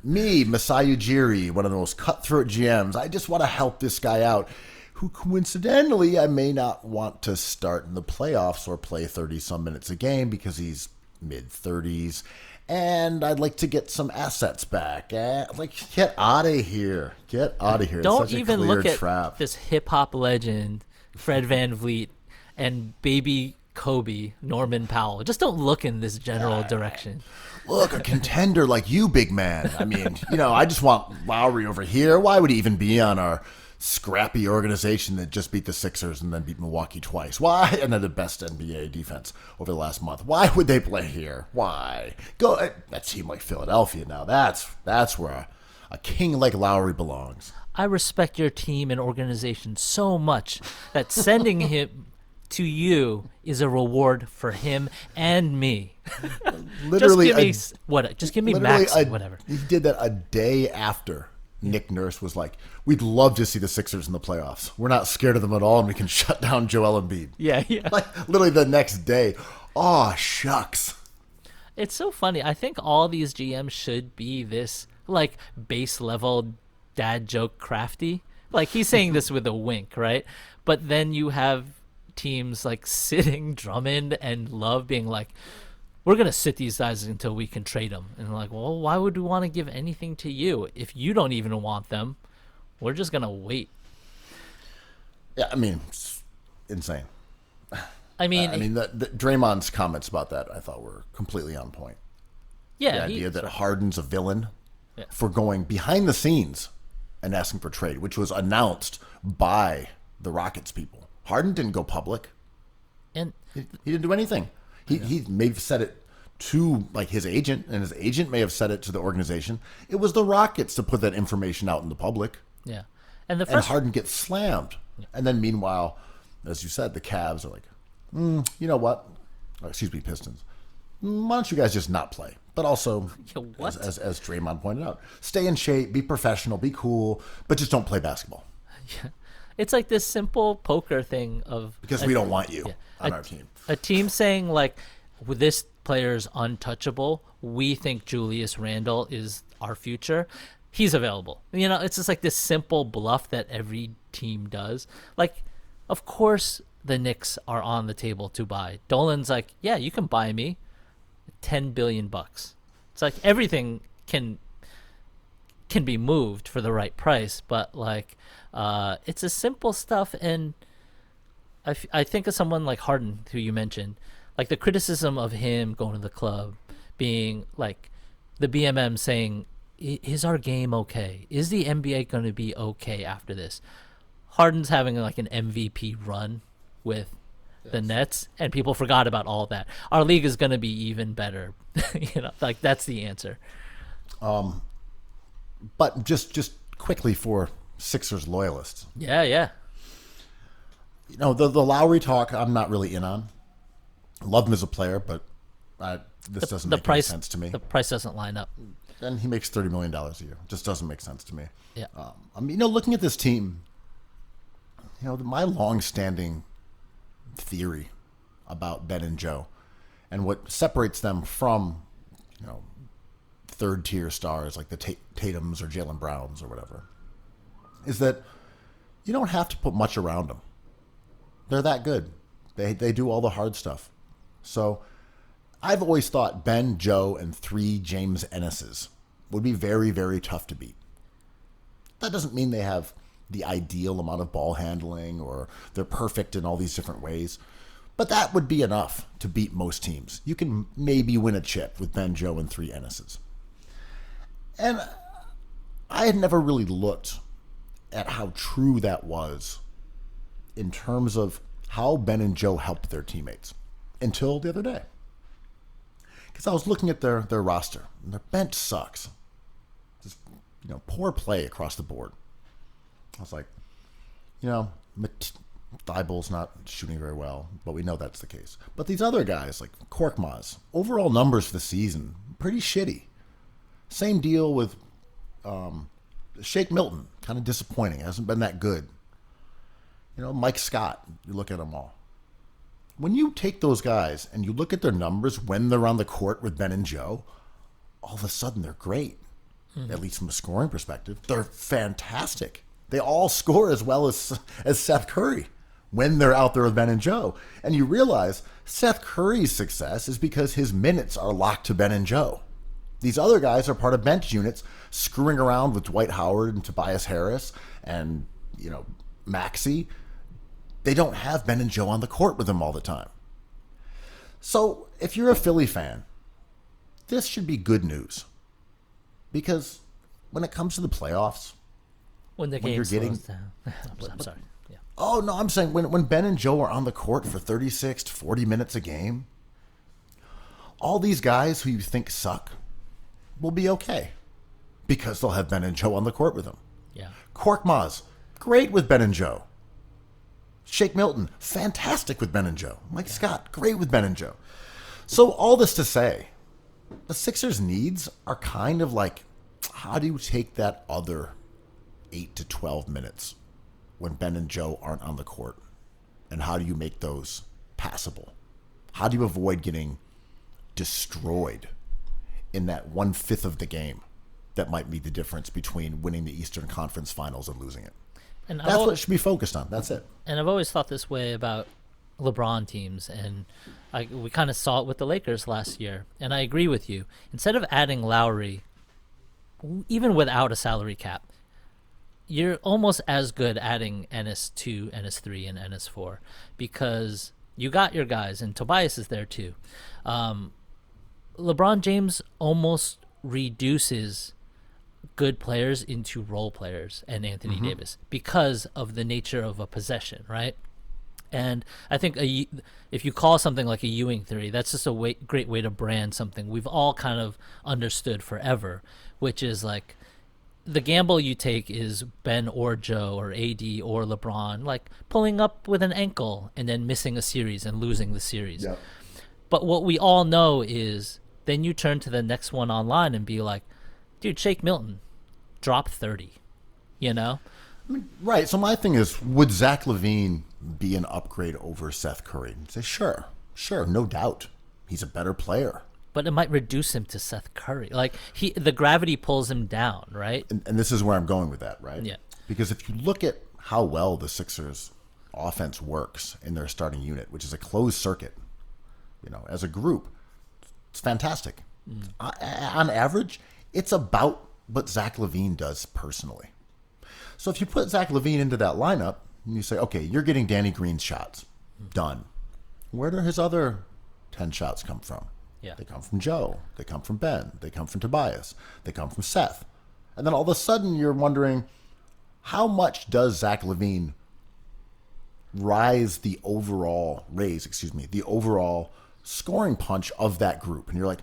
Me, Masai Ujiri, one of the most cutthroat GMs. I just want to help this guy out, who coincidentally I may not want to start in the playoffs or play 30-some minutes a game because he's mid-30s. And I'd like to get some assets back. Get out of here. Get out of here. Don't it's such even a clear look at trap. this hip-hop legend, Fred VanVleet, and baby Kobe, Norman Powell. Just don't look in this general direction. Look, a contender like you, big man. I mean, I just want Lowry over here. Why would he even be on our scrappy organization that just beat the Sixers and then beat Milwaukee twice? Why? And they're the best NBA defense over the last month. Why would they play here? Why? Go that team like Philadelphia now. That's where a king like Lowry belongs. I respect your team and organization so much that sending him to you is a reward for him and me. Literally, just give me max whatever. He did that a day after Nick Nurse was like, "We'd love to see the Sixers in the playoffs. We're not scared of them at all, and we can shut down Joel Embiid." Yeah. Like literally the next day. Oh shucks. It's so funny. I think all these GMs should be this like base level dad joke crafty. Like, he's saying this with a wink, right? But then you have teams like sitting Drummond and Love being like, we're going to sit these guys until we can trade them. And like, well, why would we want to give anything to you? If you don't even want them, we're just going to wait. Yeah, I mean, it's insane. I mean, the Draymond's comments about that I thought were completely on point. Yeah. The idea that Harden's a villain for going behind the scenes and asking for trade, which was announced by the Rockets people. Harden didn't go public. And He didn't do anything. He may have said it to like his agent, and his agent may have said it to the organization. It was the Rockets to put that information out in the public. yeah, and the And first Harden gets slammed. And then meanwhile, as you said, the Cavs are like, you know what? Excuse me, Pistons. Why don't you guys just not play? But also, Yeah, what? as Draymond pointed out, stay in shape, be professional, be cool, but just don't play basketball it's like this simple poker thing of because we don't want you yeah, on our team. A team saying like, "Well, this player's untouchable. We think Julius Randle is our future. He's available." You know, it's just like this simple bluff that every team does. Like, of course the Knicks are on the table to buy. Dolan's like, "Yeah, you can buy me $10 billion." It's like everything can be moved for the right price, but like it's a simple stuff. And I think of someone like Harden, who you mentioned, like the criticism of him going to the club being like the BMM saying, is our game okay? Is the NBA going to be okay after this? Harden's having like an MVP run with the Nets, and people forgot about all that. Our league is going to be even better. You know, like that's the answer. But just quickly for Sixers loyalists, Yeah. you know, the Lowry talk I'm not really in on. Love him as a player, but this doesn't make any sense to me. The price doesn't line up. And he makes $30 million a year. Just doesn't make sense to me. Yeah. I mean, you know, looking at this team, you know, my long-standing theory about Ben and Joe and what separates them from, you know, third-tier stars like the Tatums or Jaylen Browns or whatever, is that you don't have to put much around them. They're that good. They do all the hard stuff. So I've always thought Ben, Joe, and 3 James Ennises would be very, very tough to beat. That doesn't mean they have the ideal amount of ball handling or they're perfect in all these different ways. But that would be enough to beat most teams. You can maybe win a chip with Ben, Joe, and 3 Ennises. And I had never really looked at how true that was in terms of how Ben and Joe helped their teammates until the other day. Because I was looking at their roster, and their bench sucks. Just, you know, poor play across the board. I was like, you know, Thibault's not shooting very well, but we know that's the case. But these other guys, like Korkmaz, overall numbers for the season, pretty shitty. Same deal with Shake Milton, kind of disappointing. Hasn't been that good. You know, Mike Scott, you look at them all. When you take those guys and you look at their numbers when they're on the court with Ben and Joe, all of a sudden they're great. At least from a scoring perspective. They're fantastic. They all score as well as Seth Curry when they're out there with Ben and Joe. And you realize Seth Curry's success is because his minutes are locked to Ben and Joe. These other guys are part of bench units screwing around with Dwight Howard and Tobias Harris and, you know, Maxey. They don't have Ben and Joe on the court with them all the time. So if you're a Philly fan, this should be good news. Because when it comes to the playoffs, When the game you're slows getting- down. I'm sorry. Yeah. oh no, I'm saying when Ben and Joe are on the court for 36 to 40 minutes a game, all these guys who you think suck will be okay. Because they'll have Ben and Joe on the court with them. Yeah. Korkmaz, great with Ben and Joe. Shake Milton, fantastic with Ben and Joe. Mike Scott, great with Ben and Joe. So all this to say, the Sixers' needs are kind of like, how do you take that other 8 to 12 minutes when Ben and Joe aren't on the court? And how do you make those passable? How do you avoid getting destroyed in that 1/5 of the game that might be the difference between winning the Eastern Conference Finals and losing it? And That's what it should be focused on. That's it. And I've always thought this way about LeBron teams, and we kind of saw it with the Lakers last year. And I agree with you. Instead of adding Lowry, even without a salary cap, you're almost as good adding Ennis 2, Ennis 3, and Ennis 4 because you got your guys, and Tobias is there too. LeBron James almost reduces good players into role players and Anthony Davis because of the nature of a possession, right? And I think if you call something like a Ewing theory, that's just a great way to brand something we've all kind of understood forever, which is like the gamble you take is Ben or Joe or AD or LeBron, like pulling up with an ankle and then missing a series and losing the series. Yeah. But what we all know is then you turn to the next one online and be like, dude, Shake Milton, drop 30, you know? Right. So my thing is, would Zach LaVine be an upgrade over Seth Curry? And say, sure, no doubt. He's a better player. But it might reduce him to Seth Curry. Like the gravity pulls him down, right? And this is where I'm going with that, right? Yeah. Because if you look at how well the Sixers offense works in their starting unit, which is a closed circuit, as a group, it's fantastic. On average, it's about what Zach LaVine does personally. So if you put Zach LaVine into that lineup and you say, okay, you're getting Danny Green's shots, done. Where do his other 10 shots come from? Yeah. They come from Joe. They come from Ben. They come from Tobias. They come from Seth. And then all of a sudden you're wondering, how much does Zach LaVine raise the overall scoring punch of that group? And you're like,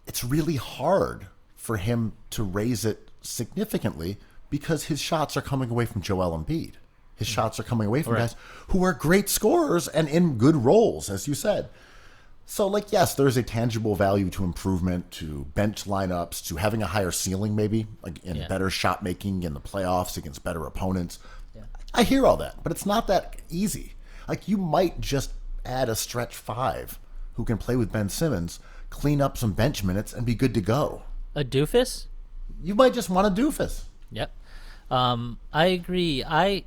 it's really hard for him to raise it significantly because his shots are coming away from Joel Embiid. His shots are coming away from guys who are great scorers and in good roles, as you said. So, yes, there's a tangible value to improvement, to bench lineups, to having a higher ceiling maybe, in better shot making in the playoffs against better opponents. Yeah. I hear all that, but it's not that easy. You might just add a stretch 5 who can play with Ben Simmons, clean up some bench minutes, and be good to go. A doofus? You might just want a doofus. Yep. I agree. I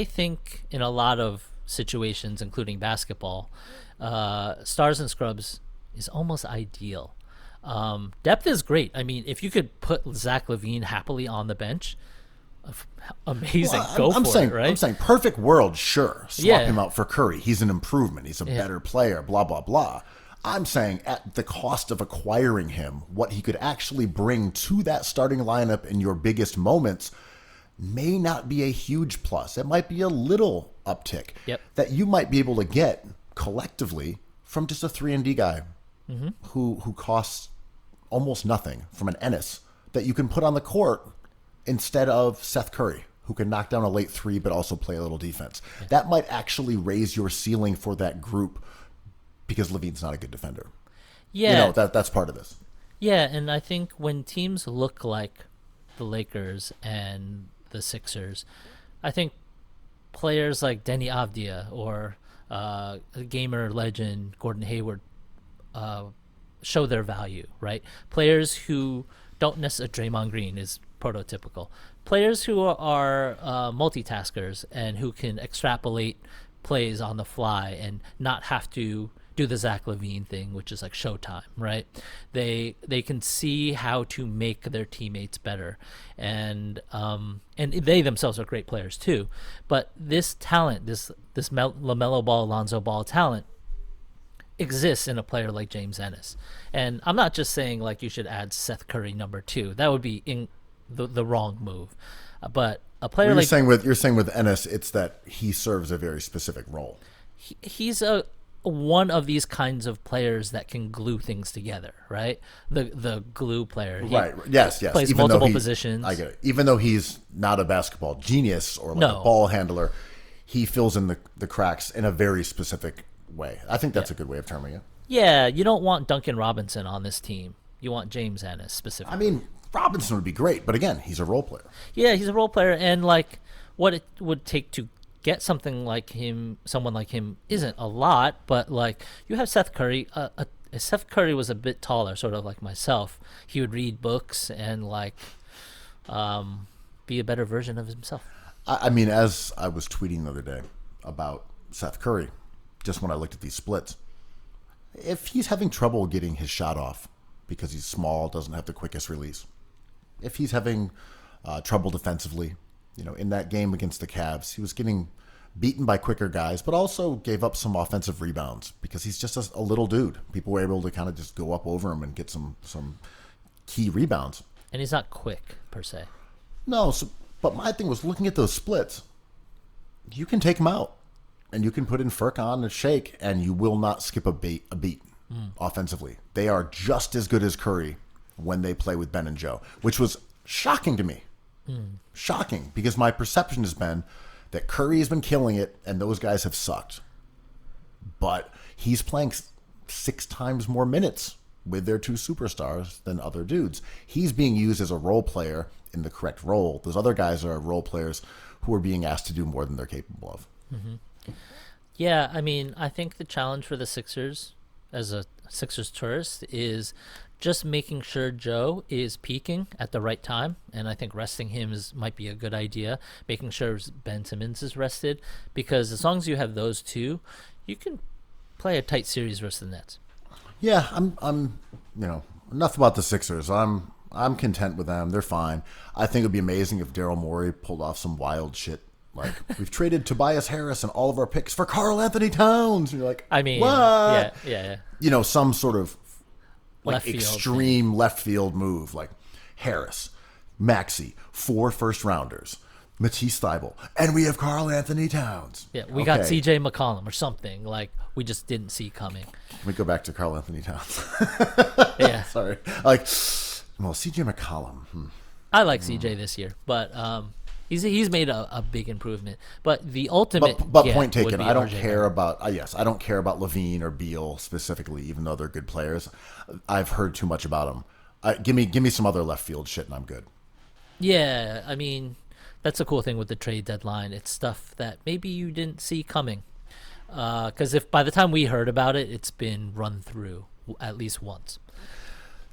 think in a lot of situations, including basketball, stars and scrubs is almost ideal. Depth is great. I mean, if you could put Zach LaVine happily on the bench, amazing. Go for it, right? I'm saying perfect world, sure. Swap him out for Curry. He's an improvement. He's a better player, blah, blah, blah. I'm saying at the cost of acquiring him, what he could actually bring to that starting lineup in your biggest moments may not be a huge plus. It might be a little uptick that you might be able to get collectively from just a 3-and-D guy who costs almost nothing, from an Ennis that you can put on the court instead of Seth Curry, who can knock down a late 3 but also play a little defense. Yeah. That might actually raise your ceiling for that group because LaVine's not a good defender. Yeah. That's part of this. Yeah, and I think when teams look like the Lakers and the Sixers, I think players like Denny Avdia or a gamer legend Gordon Hayward show their value, right? Players who don't necessarily, Draymond Green is prototypical. Players who are multitaskers and who can extrapolate plays on the fly and not have to do the Zach LaVine thing, which is like showtime, right? They can see how to make their teammates better, and they themselves are great players too. But this talent, this LaMelo Ball, Lonzo Ball talent, exists in a player like James Ennis. And I'm not just saying like you should add Seth Curry number 2. That would be in the wrong move. But a player you're saying with Ennis, it's that he serves a very specific role. He's one of these kinds of players that can glue things together, right? The glue player. Right. Yes. Plays multiple positions. I get it. Even though he's not a basketball genius or like a ball handler, he fills in the cracks in a very specific way. I think that's a good way of terming it. Yeah, you don't want Duncan Robinson on this team. You want James Ennis specifically. I mean, Robinson would be great, but again, he's a role player. Yeah, he's a role player, and like what it would take to get someone like him isn't a lot, but like you have Seth Curry. If Seth Curry was a bit taller, sort of like myself, he would read books and like be a better version of himself. I mean, as I was tweeting the other day about Seth Curry, just when I looked at these splits, if he's having trouble getting his shot off because he's small, doesn't have the quickest release, if he's having trouble defensively, in that game against the Cavs, he was getting beaten by quicker guys, but also gave up some offensive rebounds because he's just a little dude. People were able to kind of just go up over him and get some key rebounds. And he's not quick, per se. No, but my thing was looking at those splits, you can take him out. and you can put in Furkan and Shake, and you will not skip a beat offensively. They are just as good as Curry when they play with Ben and Joe, which was shocking to me. Shocking, because my perception has been that Curry has been killing it, and those guys have sucked. But he's playing 6 times more minutes with their 2 superstars than other dudes. He's being used as a role player in the correct role. Those other guys are role players who are being asked to do more than they're capable of. Yeah, I mean, I think the challenge for the Sixers as a Sixers tourist is just making sure Joe is peaking at the right time, and I think resting him might be a good idea. Making sure Ben Simmons is rested, because as long as you have those two, you can play a tight series versus the Nets. Yeah, I'm enough about the Sixers. I'm content with them. They're fine. I think it'd be amazing if Daryl Morey pulled off some wild shit. Like, we've traded Tobias Harris and all of our picks for Karl Anthony Towns. And you're like, I mean, what? Yeah. Some sort of Left extreme left field move, like Harris, Maxey, 4 first-rounders, Matisse Thybulle, and we have Karl Anthony Towns. Yeah, we got C.J. McCollum or something like we just didn't see coming. Can we go back to Karl Anthony Towns? Yeah, sorry. C.J. McCollum. I like C.J. this year, but he's made a big improvement. But the ultimate, but point taken. I don't RJ care about I don't care about Levine or Beal specifically, even though they're good players. I've heard too much about them. Give me some other left field shit, and I'm good. Yeah, I mean, that's a cool thing with the trade deadline. It's stuff that maybe you didn't see coming. Because if by the time we heard about it, it's been run through at least once.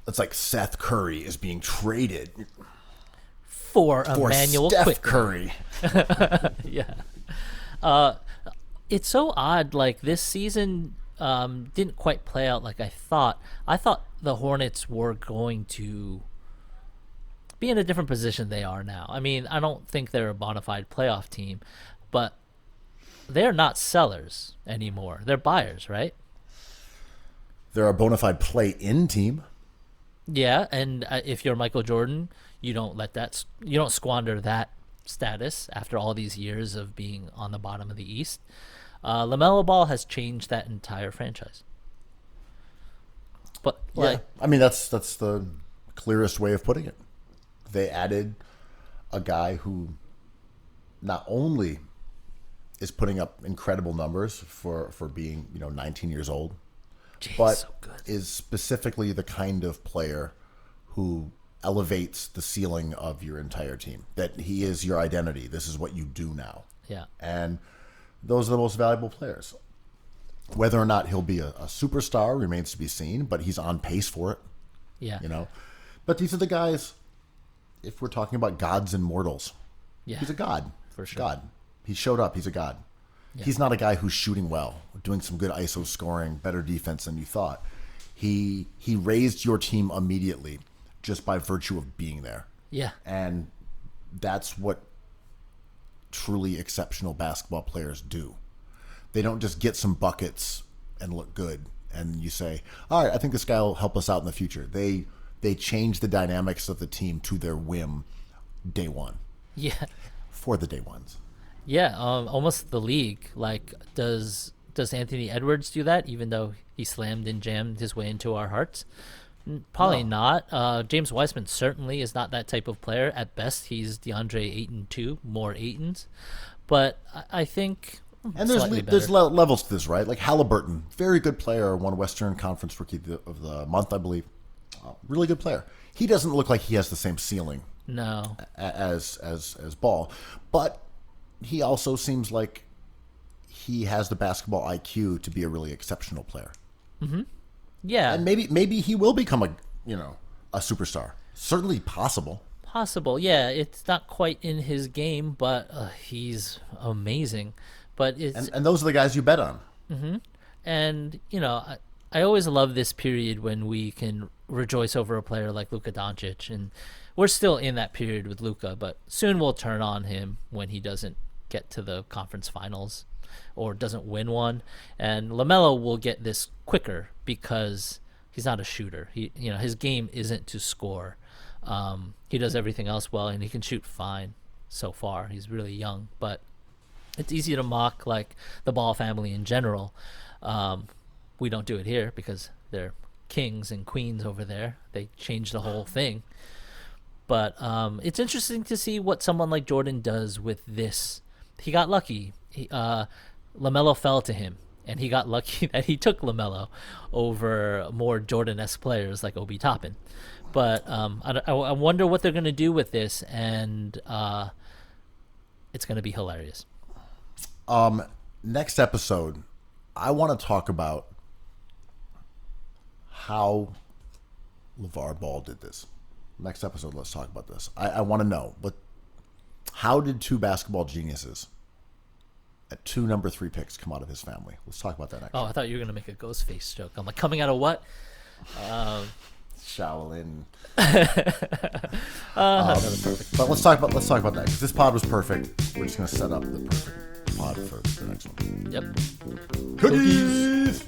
It's like Seth Curry is being traded For Emmanuel Steph Curry. Yeah. It's so odd. Like, this season didn't quite play out like I thought. I thought the Hornets were going to be in a different position they are now. I mean, I don't think they're a bona fide playoff team, but they're not sellers anymore. They're buyers, right? They're a bona fide play-in team. Yeah, and if you're Michael Jordan, you don't squander that status after all these years of being on the bottom of the East. LaMelo Ball has changed that entire franchise. But I mean, that's the clearest way of putting it. They added a guy who not only is putting up incredible numbers for being 19 years old, but so good. is specifically the kind of player who elevates the ceiling of your entire team. That he is your identity. This is what you do now. Yeah. And those are the most valuable players. Whether or not he'll be a superstar remains to be seen, but he's on pace for it. Yeah. But these are the guys, if we're talking about gods and mortals, he's a god. For sure. God. He showed up. He's a god. Yeah. He's not a guy who's shooting well, doing some good ISO scoring, better defense than you thought. He raised your team immediately just by virtue of being there. Yeah. And that's what truly exceptional basketball players do. They don't just get some buckets and look good and you say, all right, I think this guy will help us out in the future. They change the dynamics of the team to their whim day one. Yeah. For the day ones. Yeah, almost the league. Like, does Anthony Edwards do that, even though he slammed and jammed his way into our hearts? Probably not. James Wiseman certainly is not that type of player. At best, he's DeAndre Ayton 2, more Aytons. But I think and there's levels to this, right? Like Halliburton, very good player, won Western Conference Rookie of the Month, I believe. Really good player. He doesn't look like he has the same ceiling. No. As Ball, but he also seems like he has the basketball IQ to be a really exceptional player. Mm-hmm. Yeah, and maybe he will become a superstar. Certainly possible. Possible, yeah. It's not quite in his game, but he's amazing. But it's and those are the guys you bet on. Mm-hmm. And I always love this period when we can rejoice over a player like Luka Doncic, and we're still in that period with Luka, but soon we'll turn on him when he doesn't get to the conference finals or doesn't win one. And LaMelo will get this quicker because he's not a shooter. His game isn't to score. He does everything else well, and he can shoot fine so far. He's really young, but It's easy to mock like the Ball family in general. We don't do it here because they're kings and queens over there. They changed the whole thing. But it's interesting to see what someone like Jordan does with this. He got lucky. LaMelo fell to him, and he got lucky that he took LaMelo over more Jordan-esque players like Obi Toppin. But I wonder what they're going to do with this, and it's going to be hilarious. Next episode, I want to talk about how LeVar Ball did this. Next episode, let's talk about this. I want to know, how did two basketball geniuses at two number 3 picks come out of his family? Let's talk about that next. Oh, I thought you were going to make a Ghostface joke. I'm like, coming out of what? Shaolin. Perfect. But let's talk about that, because this pod was perfect. We're just going to set up the perfect pod for the next one. Yep. Cookies!